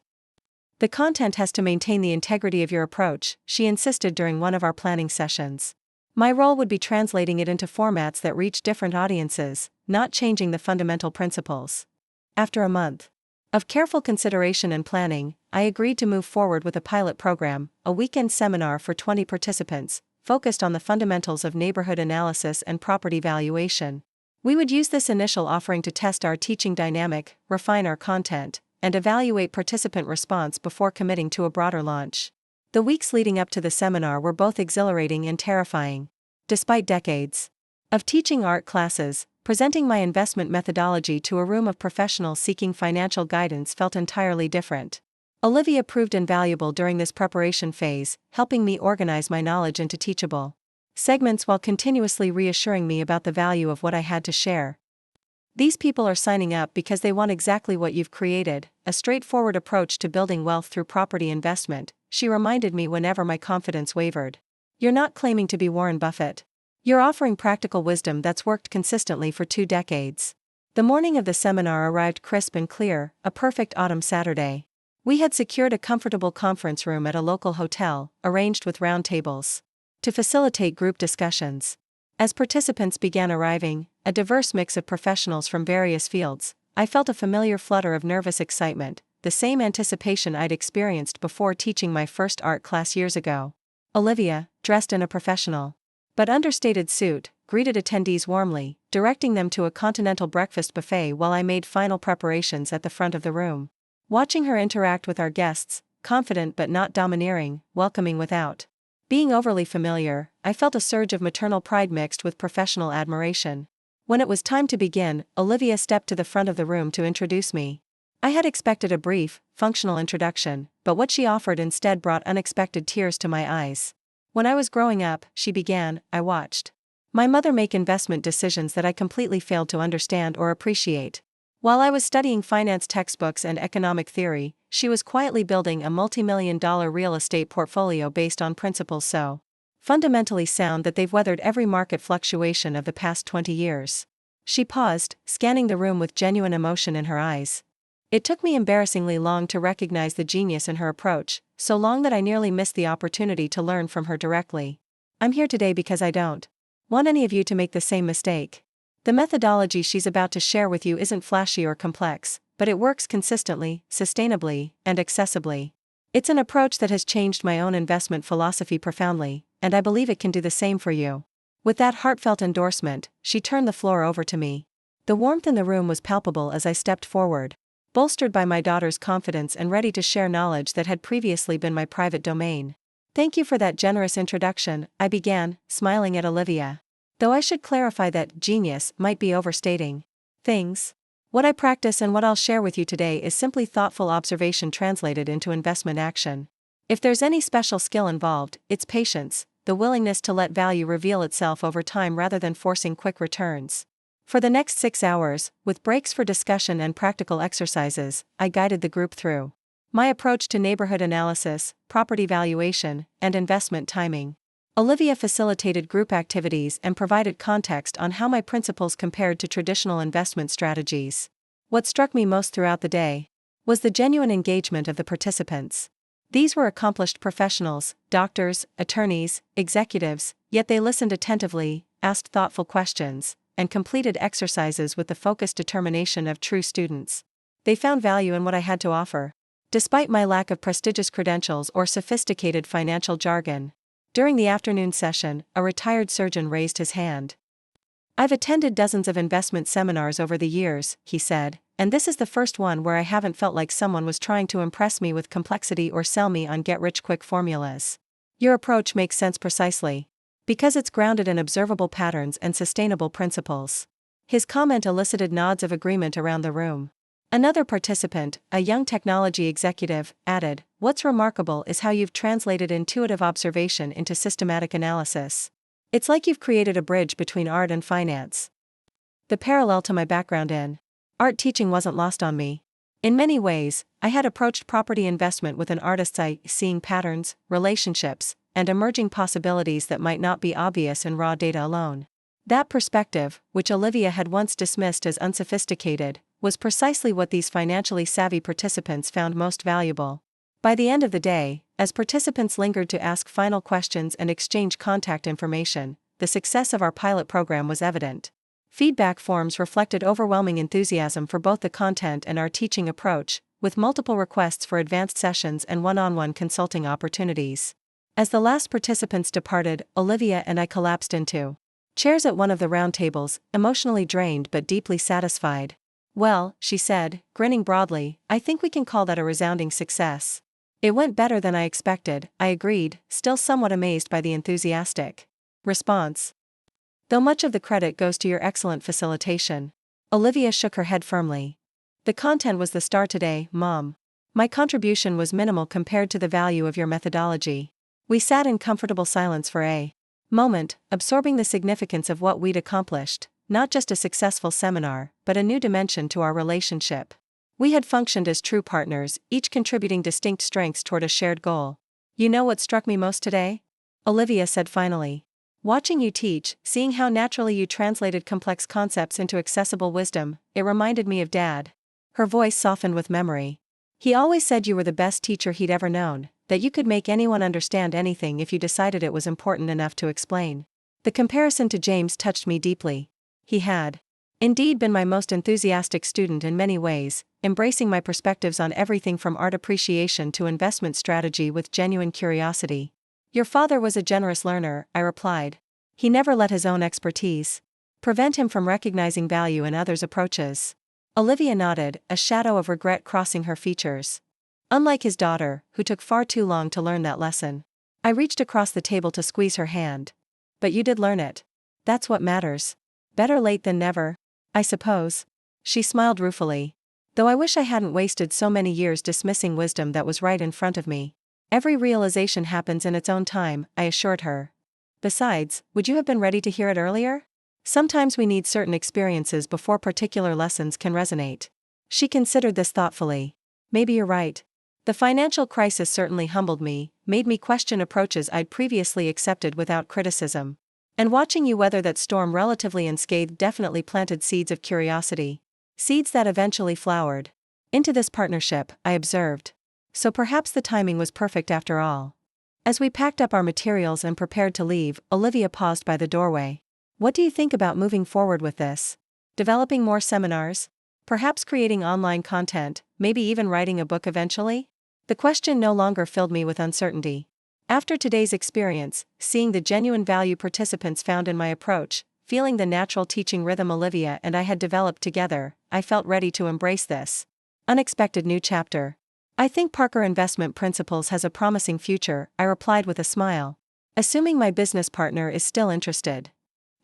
The content has to maintain the integrity of your approach, she insisted during one of our planning sessions. My role would be translating it into formats that reach different audiences, not changing the fundamental principles. After a month of careful consideration and planning, I agreed to move forward with a pilot program, a weekend seminar for 20 participants, focused on the fundamentals of neighborhood analysis and property valuation. We would use this initial offering to test our teaching dynamic, refine our content, and evaluate participant response before committing to a broader launch. The weeks leading up to the seminar were both exhilarating and terrifying. Despite decades of teaching art classes, presenting my investment methodology to a room of professionals seeking financial guidance felt entirely different. Olivia proved invaluable during this preparation phase, helping me organize my knowledge into teachable segments while continuously reassuring me about the value of what I had to share. These people are signing up because they want exactly what you've created, a straightforward approach to building wealth through property investment, she reminded me whenever my confidence wavered. You're not claiming to be Warren Buffett. You're offering practical wisdom that's worked consistently for 2 decades. The morning of the seminar arrived crisp and clear, a perfect autumn Saturday. We had secured a comfortable conference room at a local hotel, arranged with round tables to facilitate group discussions. As participants began arriving, a diverse mix of professionals from various fields, I felt a familiar flutter of nervous excitement, the same anticipation I'd experienced before teaching my first art class years ago. Olivia, dressed in a professional but understated suit, greeted attendees warmly, directing them to a continental breakfast buffet while I made final preparations at the front of the room. Watching her interact with our guests, confident but not domineering, welcoming without being overly familiar, I felt a surge of maternal pride mixed with professional admiration. When it was time to begin, Olivia stepped to the front of the room to introduce me. I had expected a brief, functional introduction, but what she offered instead brought unexpected tears to my eyes. When I was growing up, she began, I watched My mother make investment decisions that I completely failed to understand or appreciate. While I was studying finance textbooks and economic theory, she was quietly building a multi-million-dollar real estate portfolio based on principles so fundamentally sound that they've weathered every market fluctuation of the past 20 years. She paused, scanning the room with genuine emotion in her eyes. It took me embarrassingly long to recognize the genius in her approach, so long that I nearly missed the opportunity to learn from her directly. I'm here today because I don't want any of you to make the same mistake. The methodology she's about to share with you isn't flashy or complex, but it works consistently, sustainably, and accessibly. It's an approach that has changed my own investment philosophy profoundly, and I believe it can do the same for you. With that heartfelt endorsement, she turned the floor over to me. The warmth in the room was palpable as I stepped forward, bolstered by my daughter's confidence and ready to share knowledge that had previously been my private domain. Thank you for that generous introduction, I began, smiling at Olivia. Though I should clarify that genius might be overstating things. What I practice and what I'll share with you today is simply thoughtful observation translated into investment action. If there's any special skill involved, it's patience, the willingness to let value reveal itself over time rather than forcing quick returns. For the next 6 hours, with breaks for discussion and practical exercises, I guided the group through my approach to neighborhood analysis, property valuation, and investment timing. Olivia facilitated group activities and provided context on how my principles compared to traditional investment strategies. What struck me most throughout the day was the genuine engagement of the participants. These were accomplished professionals, doctors, attorneys, executives, yet they listened attentively, asked thoughtful questions, and completed exercises with the focused determination of true students. They found value in what I had to offer, despite my lack of prestigious credentials or sophisticated financial jargon. During the afternoon session, a retired surgeon raised his hand. I've attended dozens of investment seminars over the years, he said, and this is the first one where I haven't felt like someone was trying to impress me with complexity or sell me on get-rich-quick formulas. Your approach makes sense precisely because it's grounded in observable patterns and sustainable principles. His comment elicited nods of agreement around the room. Another participant, a young technology executive, added, "What's remarkable is how you've translated intuitive observation into systematic analysis. It's like you've created a bridge between art and finance." The parallel to my background in art teaching wasn't lost on me. In many ways, I had approached property investment with an artist's eye, seeing patterns, relationships, and emerging possibilities that might not be obvious in raw data alone. That perspective, which Olivia had once dismissed as unsophisticated, was precisely what these financially savvy participants found most valuable. By the end of the day, as participants lingered to ask final questions and exchange contact information, the success of our pilot program was evident. Feedback forms reflected overwhelming enthusiasm for both the content and our teaching approach, with multiple requests for advanced sessions and one-on-one consulting opportunities. As the last participants departed, Olivia and I collapsed into chairs at one of the round tables, emotionally drained but deeply satisfied. "Well," she said, grinning broadly, "I think we can call that a resounding success." "It went better than I expected," I agreed, still somewhat amazed by the enthusiastic response. "Though much of the credit goes to your excellent facilitation." Olivia shook her head firmly. "The content was the star today, Mom. My contribution was minimal compared to the value of your methodology." We sat in comfortable silence for a moment, absorbing the significance of what we'd accomplished. Not just a successful seminar, but a new dimension to our relationship. We had functioned as true partners, each contributing distinct strengths toward a shared goal. "You know what struck me most today?" Olivia said finally. "Watching you teach, seeing how naturally you translated complex concepts into accessible wisdom, it reminded me of Dad." Her voice softened with memory. "He always said you were the best teacher he'd ever known, that you could make anyone understand anything if you decided it was important enough to explain." The comparison to James touched me deeply. He had indeed been my most enthusiastic student in many ways, embracing my perspectives on everything from art appreciation to investment strategy with genuine curiosity. "Your father was a generous learner," I replied. "He never let his own expertise prevent him from recognizing value in others' approaches." Olivia nodded, a shadow of regret crossing her features. "Unlike his daughter, who took far too long to learn that lesson." I reached across the table to squeeze her hand. "But you did learn it. That's what matters. Better late than never, I suppose." She smiled ruefully. "Though I wish I hadn't wasted so many years dismissing wisdom that was right in front of me." "Every realization happens in its own time," I assured her. Besides, would you have been ready to hear it earlier? Sometimes we need certain experiences before particular lessons can resonate. She considered this thoughtfully. Maybe you're right. The financial crisis certainly humbled me, made me question approaches I'd previously accepted without criticism. And watching you weather that storm relatively unscathed definitely planted seeds of curiosity. Seeds that eventually flowered into this partnership, I observed. So perhaps the timing was perfect after all. As we packed up our materials and prepared to leave, Olivia paused by the doorway. What do you think about moving forward with this? Developing more seminars? Perhaps creating online content, maybe even writing a book eventually? The question no longer filled me with uncertainty. After today's experience, seeing the genuine value participants found in my approach, feeling the natural teaching rhythm Olivia and I had developed together, I felt ready to embrace this unexpected new chapter. I think Parker Investment Principles has a promising future, I replied with a smile. Assuming my business partner is still interested.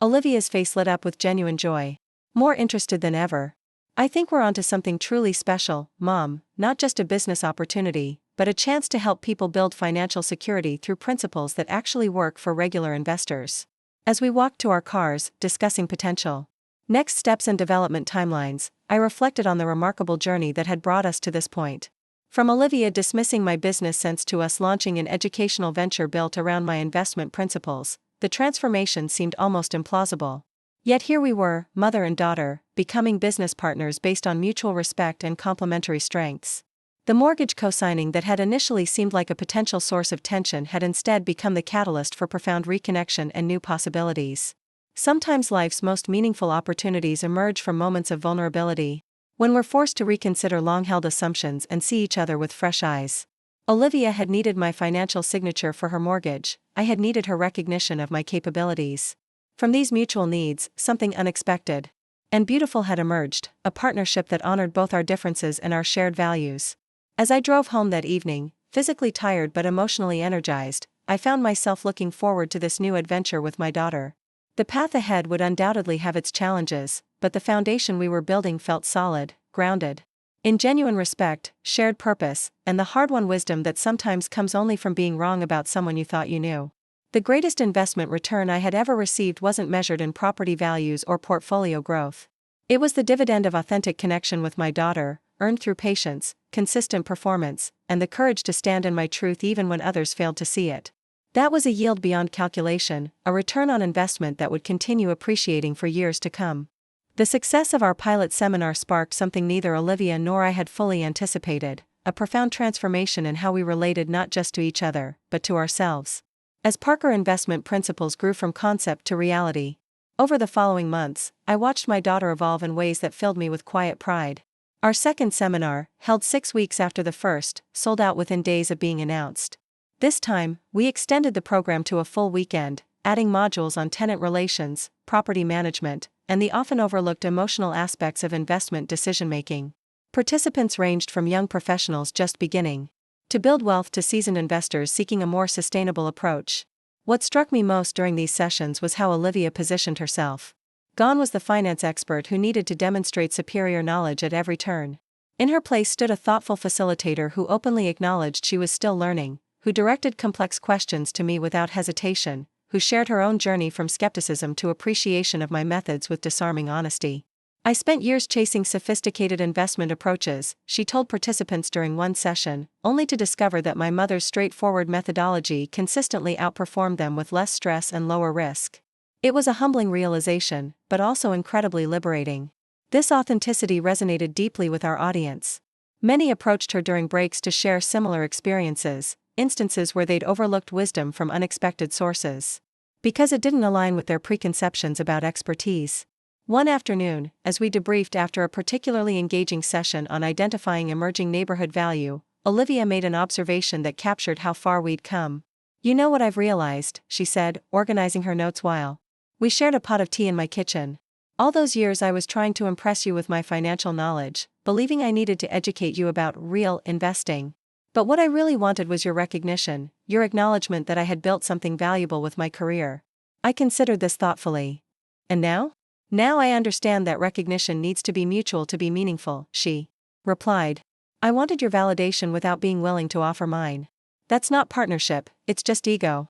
Olivia's face lit up with genuine joy. More interested than ever. I think we're onto something truly special, Mom, not just a business opportunity, but a chance to help people build financial security through principles that actually work for regular investors. As we walked to our cars, discussing potential next steps and development timelines, I reflected on the remarkable journey that had brought us to this point. From Olivia dismissing my business sense to us launching an educational venture built around my investment principles, the transformation seemed almost implausible. Yet here we were, mother and daughter, becoming business partners based on mutual respect and complementary strengths. The mortgage co-signing that had initially seemed like a potential source of tension had instead become the catalyst for profound reconnection and new possibilities. Sometimes life's most meaningful opportunities emerge from moments of vulnerability, when we're forced to reconsider long-held assumptions and see each other with fresh eyes. Olivia had needed my financial signature for her mortgage, I had needed her recognition of my capabilities. From these mutual needs, something unexpected and beautiful had emerged, a partnership that honored both our differences and our shared values. As I drove home that evening, physically tired but emotionally energized, I found myself looking forward to this new adventure with my daughter. The path ahead would undoubtedly have its challenges, but the foundation we were building felt solid, grounded in genuine respect, shared purpose, and the hard-won wisdom that sometimes comes only from being wrong about someone you thought you knew. The greatest investment return I had ever received wasn't measured in property values or portfolio growth. It was the dividend of authentic connection with my daughter, earned through patience, consistent performance, and the courage to stand in my truth even when others failed to see it. That was a yield beyond calculation, a return on investment that would continue appreciating for years to come. The success of our pilot seminar sparked something neither Olivia nor I had fully anticipated, a profound transformation in how we related not just to each other, but to ourselves. As Parker Investment Principles grew from concept to reality, over the following months, I watched my daughter evolve in ways that filled me with quiet pride. Our second seminar, held 6 weeks after the first, sold out within days of being announced. This time, we extended the program to a full weekend, adding modules on tenant relations, property management, and the often overlooked emotional aspects of investment decision-making. Participants ranged from young professionals just beginning to build wealth to seasoned investors seeking a more sustainable approach. What struck me most during these sessions was how Olivia positioned herself. Gone was the finance expert who needed to demonstrate superior knowledge at every turn. In her place stood a thoughtful facilitator who openly acknowledged she was still learning, who directed complex questions to me without hesitation, who shared her own journey from skepticism to appreciation of my methods with disarming honesty. I spent years chasing sophisticated investment approaches, she told participants during one session, only to discover that my mother's straightforward methodology consistently outperformed them with less stress and lower risk. It was a humbling realization, but also incredibly liberating. This authenticity resonated deeply with our audience. Many approached her during breaks to share similar experiences, instances where they'd overlooked wisdom from unexpected sources, because it didn't align with their preconceptions about expertise. One afternoon, as we debriefed after a particularly engaging session on identifying emerging neighborhood value, Olivia made an observation that captured how far we'd come. "You know what I've realized," she said, organizing her notes while we shared a pot of tea in my kitchen. "All those years I was trying to impress you with my financial knowledge, believing I needed to educate you about real investing. But what I really wanted was your recognition, your acknowledgement that I had built something valuable with my career. I considered this thoughtfully. And now? Now I understand that recognition needs to be mutual to be meaningful," she replied. "I wanted your validation without being willing to offer mine. That's not partnership, it's just ego."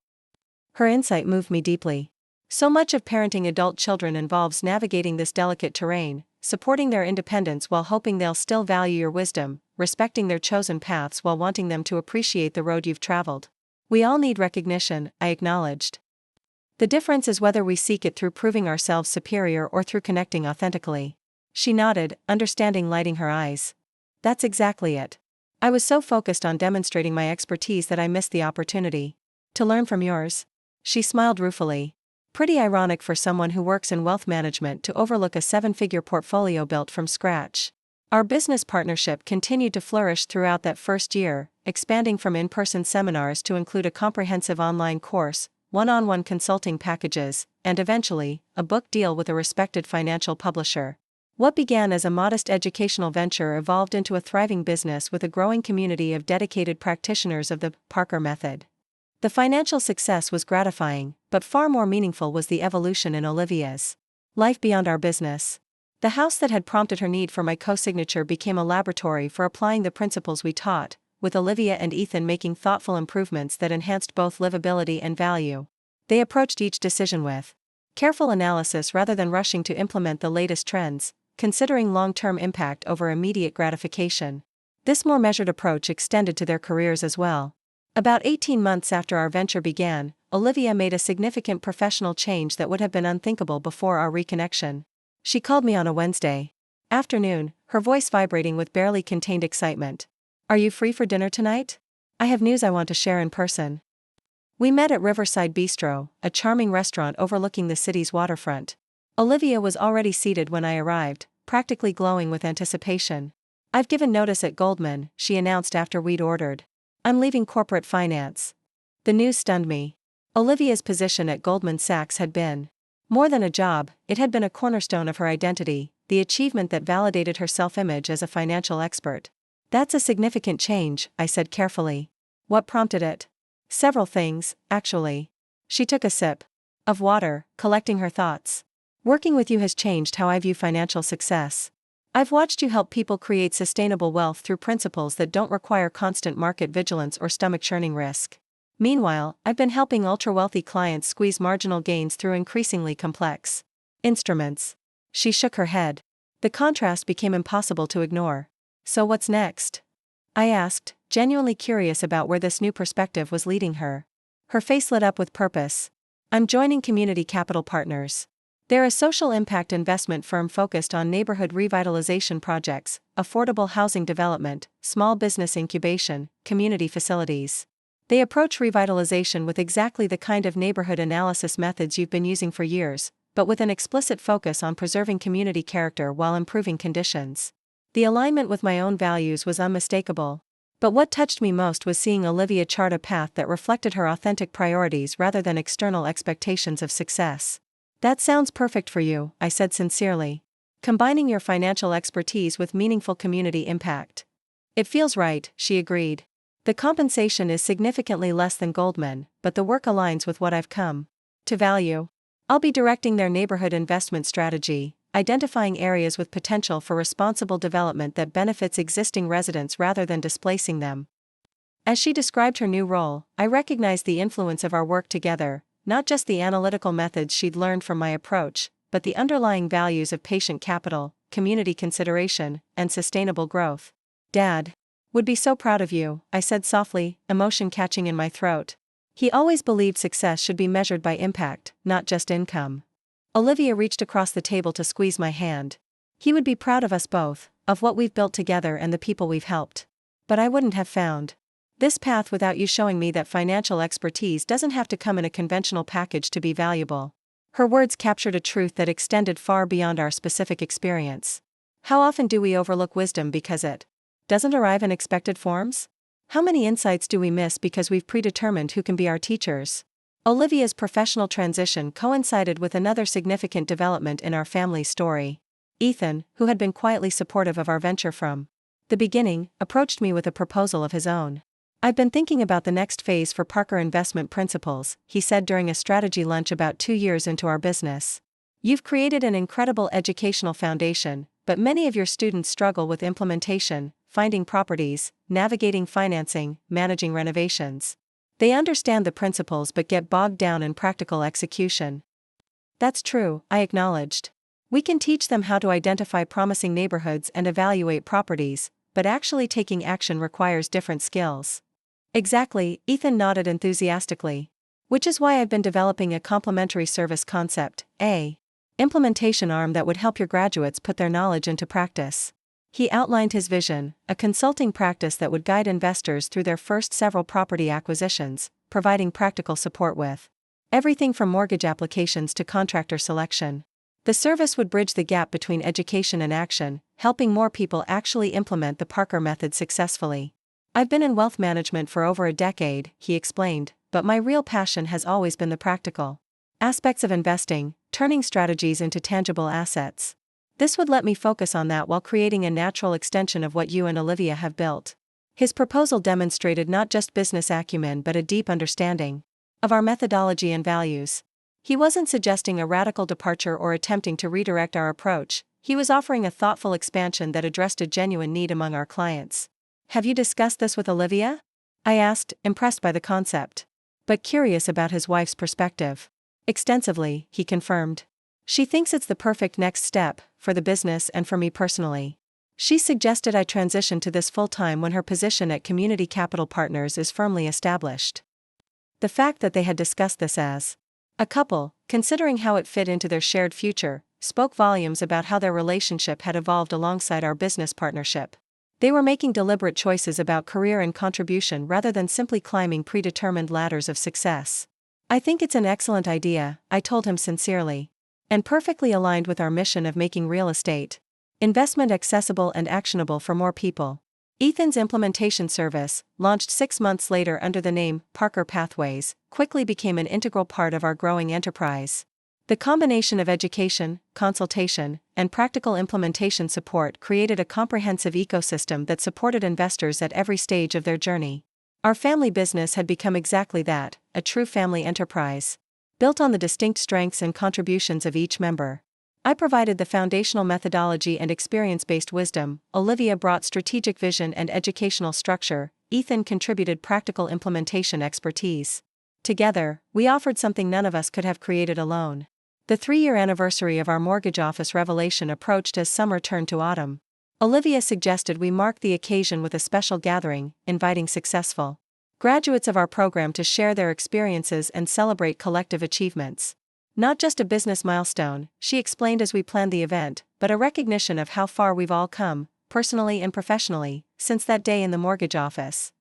Her insight moved me deeply. So much of parenting adult children involves navigating this delicate terrain, supporting their independence while hoping they'll still value your wisdom, respecting their chosen paths while wanting them to appreciate the road you've traveled. We all need recognition, I acknowledged. The difference is whether we seek it through proving ourselves superior or through connecting authentically. She nodded, understanding lighting her eyes. That's exactly it. I was so focused on demonstrating my expertise that I missed the opportunity to learn from yours. She smiled ruefully. Pretty ironic for someone who works in wealth management to overlook a 7-figure portfolio built from scratch. Our business partnership continued to flourish throughout that first year, expanding from in-person seminars to include a comprehensive online course, one-on-one consulting packages, and eventually, a book deal with a respected financial publisher. What began as a modest educational venture evolved into a thriving business with a growing community of dedicated practitioners of the Parker method. The financial success was gratifying, but far more meaningful was the evolution in Olivia's life beyond our business. The house that had prompted her need for my co-signature became a laboratory for applying the principles we taught, with Olivia and Ethan making thoughtful improvements that enhanced both livability and value. They approached each decision with careful analysis rather than rushing to implement the latest trends, considering long-term impact over immediate gratification. This more measured approach extended to their careers as well. About 18 months after our venture began, Olivia made a significant professional change that would have been unthinkable before our reconnection. She called me on a Wednesday afternoon, her voice vibrating with barely contained excitement. "Are you free for dinner tonight? I have news I want to share in person." We met at Riverside Bistro, a charming restaurant overlooking the city's waterfront. Olivia was already seated when I arrived, practically glowing with anticipation. "I've given notice at Goldman," she announced after we'd ordered. "I'm leaving corporate finance." The news stunned me. Olivia's position at Goldman Sachs had been more than a job, it had been a cornerstone of her identity, the achievement that validated her self-image as a financial expert. "That's a significant change," I said carefully. "What prompted it?" "Several things, actually." She took a sip of water, collecting her thoughts. "Working with you has changed how I view financial success. I've watched you help people create sustainable wealth through principles that don't require constant market vigilance or stomach-churning risk. Meanwhile, I've been helping ultra-wealthy clients squeeze marginal gains through increasingly complex instruments." She shook her head. The contrast became impossible to ignore. "So what's next?" I asked, genuinely curious about where this new perspective was leading her. Her face lit up with purpose. "I'm joining Community Capital Partners. They're a social impact investment firm focused on neighborhood revitalization projects, affordable housing development, small business incubation, community facilities. They approach revitalization with exactly the kind of neighborhood analysis methods you've been using for years, but with an explicit focus on preserving community character while improving conditions." The alignment with my own values was unmistakable. But what touched me most was seeing Olivia chart a path that reflected her authentic priorities rather than external expectations of success. "That sounds perfect for you," I said sincerely. "Combining your financial expertise with meaningful community impact." "It feels right," she agreed. "The compensation is significantly less than Goldman, but the work aligns with what I've come to value. I'll be directing their neighborhood investment strategy, identifying areas with potential for responsible development that benefits existing residents rather than displacing them." As she described her new role, I recognized the influence of our work together, not just the analytical methods she'd learned from my approach, but the underlying values of patient capital, community consideration, and sustainable growth. "Dad would be so proud of you," I said softly, emotion catching in my throat. "He always believed success should be measured by impact, not just income." Olivia reached across the table to squeeze my hand. "He would be proud of us both, of what we've built together and the people we've helped. But I wouldn't have found this path without you showing me that financial expertise doesn't have to come in a conventional package to be valuable." Her words captured a truth that extended far beyond our specific experience. How often do we overlook wisdom because it doesn't arrive in expected forms? How many insights do we miss because we've predetermined who can be our teachers? Olivia's professional transition coincided with another significant development in our family story. Ethan, who had been quietly supportive of our venture from the beginning, approached me with a proposal of his own. "I've been thinking about the next phase for Parker Investment Principles," he said during a strategy lunch about 2 years into our business. "You've created an incredible educational foundation, but many of your students struggle with implementation, finding properties, navigating financing, managing renovations. They understand the principles but get bogged down in practical execution. That's true, I acknowledged. We can teach them how to identify promising neighborhoods and evaluate properties, but actually taking action requires different skills. Exactly, Ethan nodded enthusiastically. Which is why I've been developing a complementary service concept, a implementation arm that would help your graduates put their knowledge into practice. He outlined his vision, a consulting practice that would guide investors through their first several property acquisitions, providing practical support with everything from mortgage applications to contractor selection. The service would bridge the gap between education and action, helping more people actually implement the Parker method successfully. I've been in wealth management for over a decade, he explained, but my real passion has always been the practical aspects of investing, turning strategies into tangible assets. This would let me focus on that while creating a natural extension of what you and Olivia have built. His proposal demonstrated not just business acumen but a deep understanding of our methodology and values. He wasn't suggesting a radical departure or attempting to redirect our approach, he was offering a thoughtful expansion that addressed a genuine need among our clients. Have you discussed this with Olivia? I asked, impressed by the concept, but curious about his wife's perspective. Extensively, he confirmed. She thinks it's the perfect next step, for the business and for me personally. She suggested I transition to this full-time when her position at Community Capital Partners is firmly established. The fact that they had discussed this as a couple, considering how it fit into their shared future, spoke volumes about how their relationship had evolved alongside our business partnership. They were making deliberate choices about career and contribution rather than simply climbing predetermined ladders of success. I think it's an excellent idea, I told him sincerely. And perfectly aligned with our mission of making real estate investment accessible and actionable for more people. Ethan's implementation service, launched 6 months later under the name Parker Pathways, quickly became an integral part of our growing enterprise. The combination of education, consultation, and practical implementation support created a comprehensive ecosystem that supported investors at every stage of their journey. Our family business had become exactly that, a true family enterprise, built on the distinct strengths and contributions of each member. I provided the foundational methodology and experience-based wisdom, Olivia brought strategic vision and educational structure, Ethan contributed practical implementation expertise. Together, we offered something none of us could have created alone. The 3-year anniversary of our mortgage office revelation approached as summer turned to autumn. Olivia suggested we mark the occasion with a special gathering, inviting successful graduates of our program to share their experiences and celebrate collective achievements. Not just a business milestone, she explained as we planned the event, but a recognition of how far we've all come, personally and professionally, since that day in the mortgage office.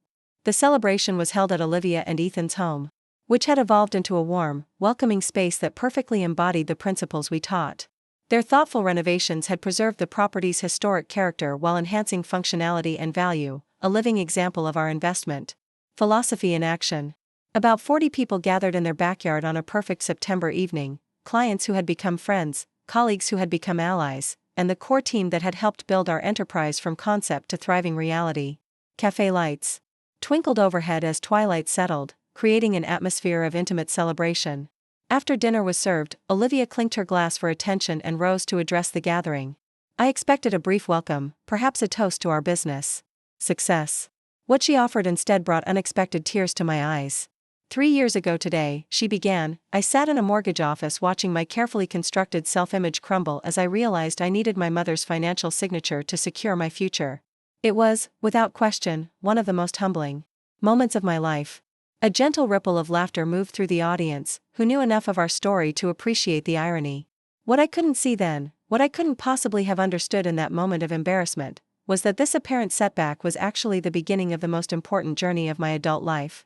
The celebration was held at Olivia and Ethan's home, which had evolved into a warm, welcoming space that perfectly embodied the principles we taught. Their thoughtful renovations had preserved the property's historic character while enhancing functionality and value, a living example of our investment philosophy in action. About 40 people gathered in their backyard on a perfect September evening, clients who had become friends, colleagues who had become allies, and the core team that had helped build our enterprise from concept to thriving reality. Cafe lights twinkled overhead as twilight settled, creating an atmosphere of intimate celebration. After dinner was served, Olivia clinked her glass for attention and rose to address the gathering. I expected a brief welcome, perhaps a toast to our business success. What she offered instead brought unexpected tears to my eyes. 3 years ago today, she began, I sat in a mortgage office watching my carefully constructed self-image crumble as I realized I needed my mother's financial signature to secure my future. It was, without question, one of the most humbling moments of my life. A gentle ripple of laughter moved through the audience, who knew enough of our story to appreciate the irony. What I couldn't see then, what I couldn't possibly have understood in that moment of embarrassment, was that this apparent setback was actually the beginning of the most important journey of my adult life.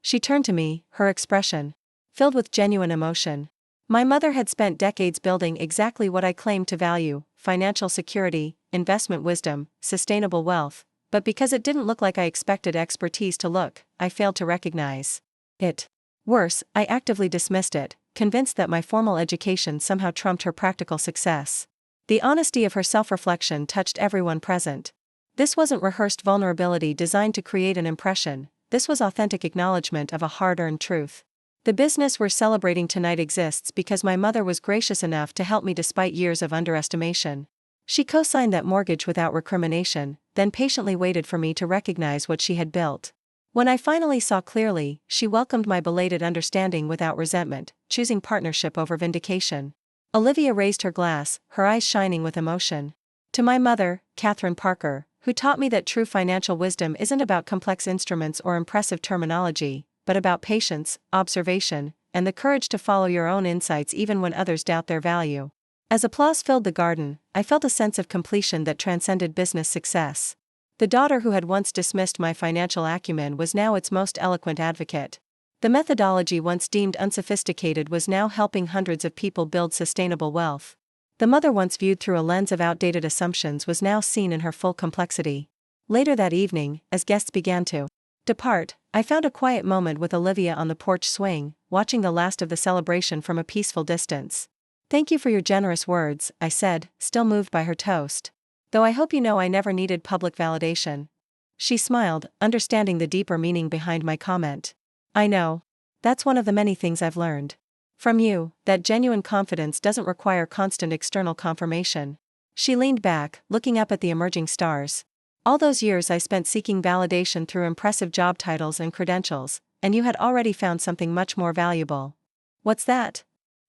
She turned to me, her expression filled with genuine emotion. My mother had spent decades building exactly what I claimed to value: financial security, investment wisdom, sustainable wealth, but because it didn't look like I expected expertise to look, I failed to recognize it. Worse, I actively dismissed it, convinced that my formal education somehow trumped her practical success. The honesty of her self-reflection touched everyone present. This wasn't rehearsed vulnerability designed to create an impression, this was authentic acknowledgement of a hard-earned truth. The business we're celebrating tonight exists because my mother was gracious enough to help me despite years of underestimation. She co-signed that mortgage without recrimination, then patiently waited for me to recognize what she had built. When I finally saw clearly, she welcomed my belated understanding without resentment, choosing partnership over vindication. Olivia raised her glass, her eyes shining with emotion. To my mother, Catherine Parker, who taught me that true financial wisdom isn't about complex instruments or impressive terminology, but about patience, observation, and the courage to follow your own insights even when others doubt their value. As applause filled the garden, I felt a sense of completion that transcended business success. The daughter who had once dismissed my financial acumen was now its most eloquent advocate. The methodology once deemed unsophisticated was now helping hundreds of people build sustainable wealth. The mother once viewed through a lens of outdated assumptions was now seen in her full complexity. Later that evening, as guests began to depart, I found a quiet moment with Olivia on the porch swing, watching the last of the celebration from a peaceful distance. "Thank you for your generous words," I said, still moved by her toast. "Though I hope you know I never needed public validation." She smiled, understanding the deeper meaning behind my comment. "I know. That's one of the many things I've learned from you, that genuine confidence doesn't require constant external confirmation." She leaned back, looking up at the emerging stars. "All those years I spent seeking validation through impressive job titles and credentials, and you had already found something much more valuable." "What's that?"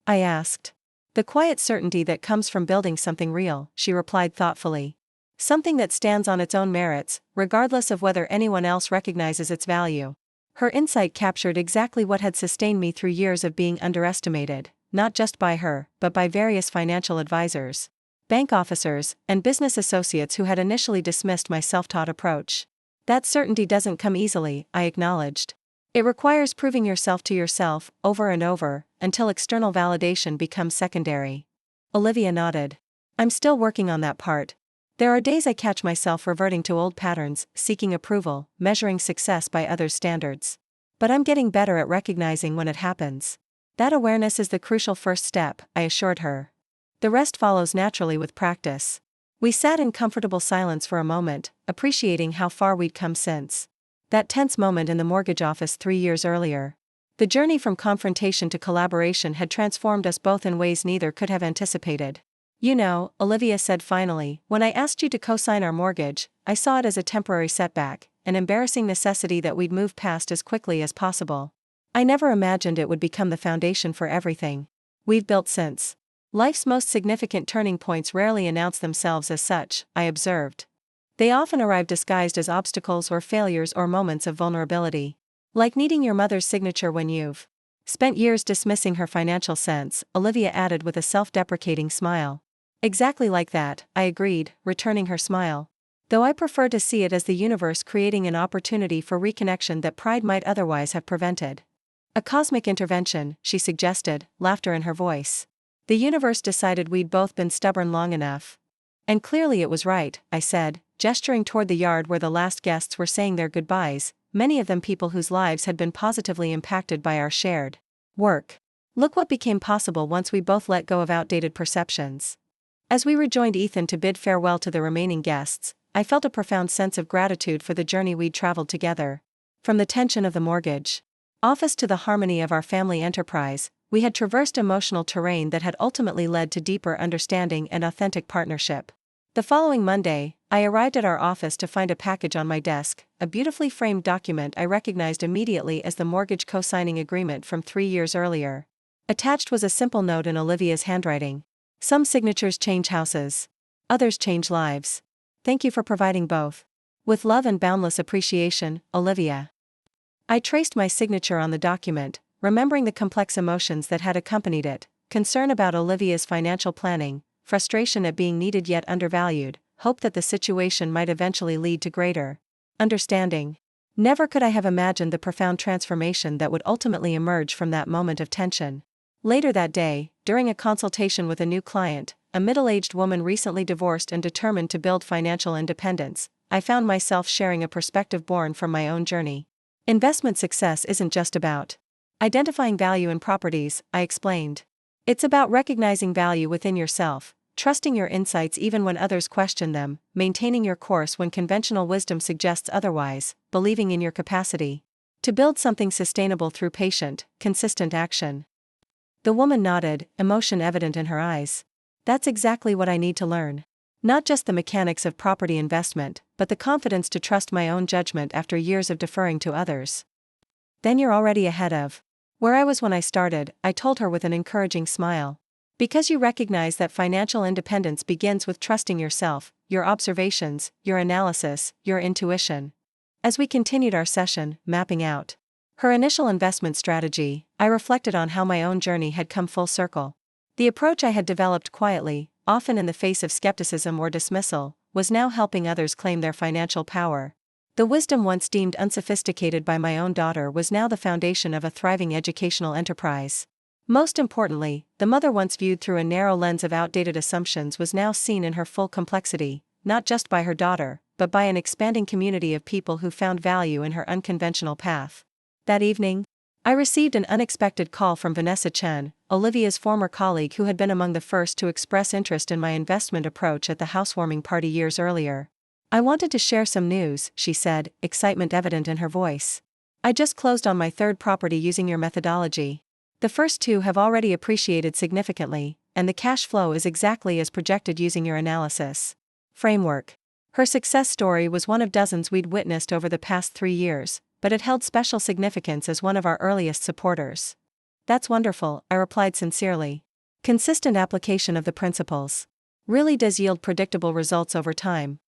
I asked. "The quiet certainty that comes from building something real," she replied thoughtfully. "Something that stands on its own merits, regardless of whether anyone else recognizes its value." Her insight captured exactly what had sustained me through years of being underestimated, not just by her, but by various financial advisors, bank officers, and business associates who had initially dismissed my self-taught approach. "That certainty doesn't come easily," I acknowledged. "It requires proving yourself to yourself, over and over, until external validation becomes secondary." Olivia nodded. "I'm still working on that part. There are days I catch myself reverting to old patterns, seeking approval, measuring success by others' standards. But I'm getting better at recognizing when it happens. That awareness is the crucial first step," I assured her. "The rest follows naturally with practice." We sat in comfortable silence for a moment, appreciating how far we'd come since that tense moment in the mortgage office 3 years earlier. The journey from confrontation to collaboration had transformed us both in ways neither could have anticipated. "You know," Olivia said finally, "when I asked you to co-sign our mortgage, I saw it as a temporary setback, an embarrassing necessity that we'd move past as quickly as possible. I never imagined it would become the foundation for everything we've built since." "Life's most significant turning points rarely announce themselves as such," I observed. "They often arrive disguised as obstacles or failures or moments of vulnerability. Like needing your mother's signature when you've spent years dismissing her financial sense," Olivia added with a self-deprecating smile. "Exactly like that," I agreed, returning her smile. "Though I prefer to see it as the universe creating an opportunity for reconnection that pride might otherwise have prevented." "A cosmic intervention," she suggested, laughter in her voice. "The universe decided we'd both been stubborn long enough." "And clearly it was right," I said, gesturing toward the yard where the last guests were saying their goodbyes, many of them people whose lives had been positively impacted by our shared work. "Look what became possible once we both let go of outdated perceptions." As we rejoined Ethan to bid farewell to the remaining guests, I felt a profound sense of gratitude for the journey we'd traveled together. From the tension of the mortgage office to the harmony of our family enterprise, we had traversed emotional terrain that had ultimately led to deeper understanding and authentic partnership. The following Monday, I arrived at our office to find a package on my desk, a beautifully framed document I recognized immediately as the mortgage co-signing agreement from 3 years earlier. Attached was a simple note in Olivia's handwriting. "Some signatures change houses. Others change lives. Thank you for providing both. With love and boundless appreciation, Olivia." I traced my signature on the document, remembering the complex emotions that had accompanied it: concern about Olivia's financial planning, frustration at being needed yet undervalued, hope that the situation might eventually lead to greater understanding. Never could I have imagined the profound transformation that would ultimately emerge from that moment of tension. Later that day, during a consultation with a new client, a middle-aged woman recently divorced and determined to build financial independence, I found myself sharing a perspective born from my own journey. "Investment success isn't just about identifying value in properties," I explained. "It's about recognizing value within yourself, trusting your insights even when others question them, maintaining your course when conventional wisdom suggests otherwise, believing in your capacity to build something sustainable through patient, consistent action." The woman nodded, emotion evident in her eyes. "That's exactly what I need to learn. Not just the mechanics of property investment, but the confidence to trust my own judgment after years of deferring to others. Then you're already ahead of where I was when I started, I told her with an encouraging smile. Because you recognize that financial independence begins with trusting yourself, your observations, your analysis, your intuition. As we continued our session, mapping out her initial investment strategy, I reflected on how my own journey had come full circle. The approach I had developed quietly, often in the face of skepticism or dismissal, was now helping others claim their financial power. The wisdom once deemed unsophisticated by my own daughter was now the foundation of a thriving educational enterprise. Most importantly, the mother once viewed through a narrow lens of outdated assumptions was now seen in her full complexity, not just by her daughter, but by an expanding community of people who found value in her unconventional path. That evening, I received an unexpected call from Vanessa Chen, Olivia's former colleague who had been among the first to express interest in my investment approach at the housewarming party years earlier. I wanted to share some news, she said, excitement evident in her voice. I just closed on my third property using your methodology. The first two have already appreciated significantly, and the cash flow is exactly as projected using your analysis framework. Her success story was one of dozens we'd witnessed over the past 3 years, but it held special significance as one of our earliest supporters. That's wonderful, I replied sincerely. Consistent application of the principles really does yield predictable results over time.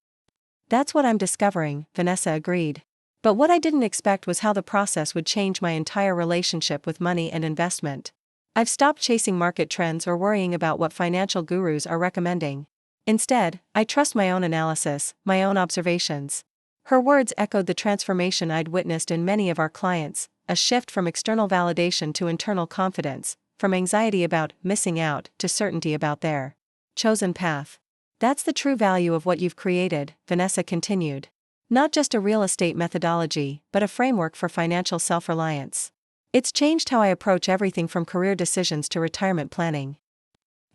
That's what I'm discovering, Vanessa agreed. But what I didn't expect was how the process would change my entire relationship with money and investment. I've stopped chasing market trends or worrying about what financial gurus are recommending. Instead, I trust my own analysis, my own observations. Her words echoed the transformation I'd witnessed in many of our clients, a shift from external validation to internal confidence, from anxiety about missing out to certainty about their chosen path. That's the true value of what you've created, Vanessa continued. Not just a real estate methodology, but a framework for financial self-reliance. It's changed how I approach everything from career decisions to retirement planning.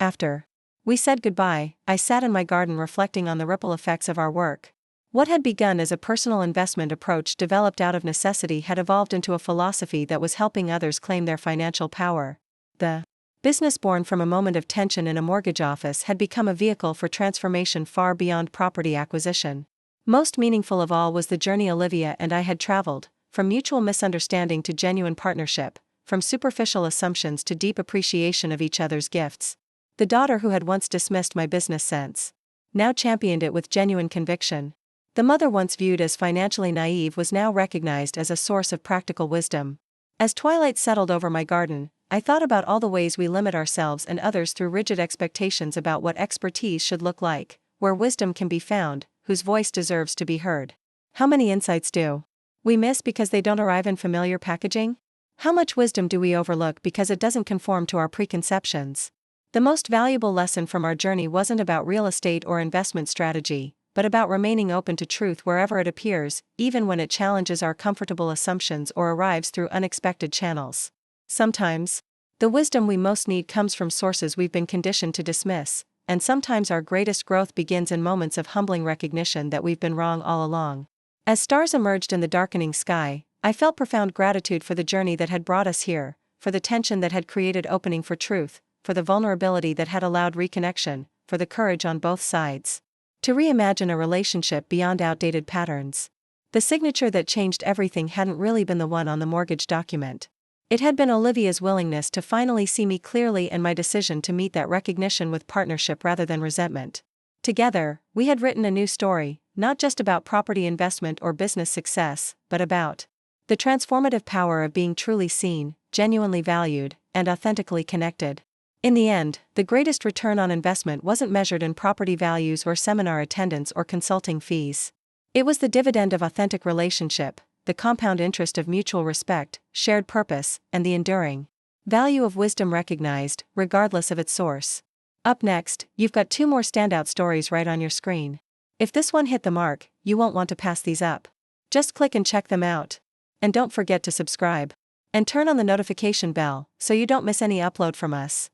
After we said goodbye, I sat in my garden reflecting on the ripple effects of our work. What had begun as a personal investment approach developed out of necessity had evolved into a philosophy that was helping others claim their financial power. The business born from a moment of tension in a mortgage office had become a vehicle for transformation far beyond property acquisition. Most meaningful of all was the journey Olivia and I had traveled, from mutual misunderstanding to genuine partnership, from superficial assumptions to deep appreciation of each other's gifts. The daughter who had once dismissed my business sense now championed it with genuine conviction. The mother once viewed as financially naive was now recognized as a source of practical wisdom. As twilight settled over my garden, I thought about all the ways we limit ourselves and others through rigid expectations about what expertise should look like, where wisdom can be found, whose voice deserves to be heard. How many insights do we miss because they don't arrive in familiar packaging? How much wisdom do we overlook because it doesn't conform to our preconceptions? The most valuable lesson from our journey wasn't about real estate or investment strategy, but about remaining open to truth wherever it appears, even when it challenges our comfortable assumptions or arrives through unexpected channels. Sometimes, the wisdom we most need comes from sources we've been conditioned to dismiss, and sometimes our greatest growth begins in moments of humbling recognition that we've been wrong all along. As stars emerged in the darkening sky, I felt profound gratitude for the journey that had brought us here, for the tension that had created opening for truth, for the vulnerability that had allowed reconnection, for the courage on both sides to reimagine a relationship beyond outdated patterns. The signature that changed everything hadn't really been the one on the mortgage document. It had been Olivia's willingness to finally see me clearly and my decision to meet that recognition with partnership rather than resentment. Together, we had written a new story, not just about property investment or business success, but about the transformative power of being truly seen, genuinely valued, and authentically connected. In the end, the greatest return on investment wasn't measured in property values or seminar attendance or consulting fees. It was the dividend of authentic relationship, the compound interest of mutual respect, shared purpose, and the enduring value of wisdom recognized, regardless of its source. Up next, you've got 2 more standout stories right on your screen. If this one hit the mark, you won't want to pass these up. Just click and check them out. And don't forget to subscribe and turn on the notification bell so you don't miss any upload from us.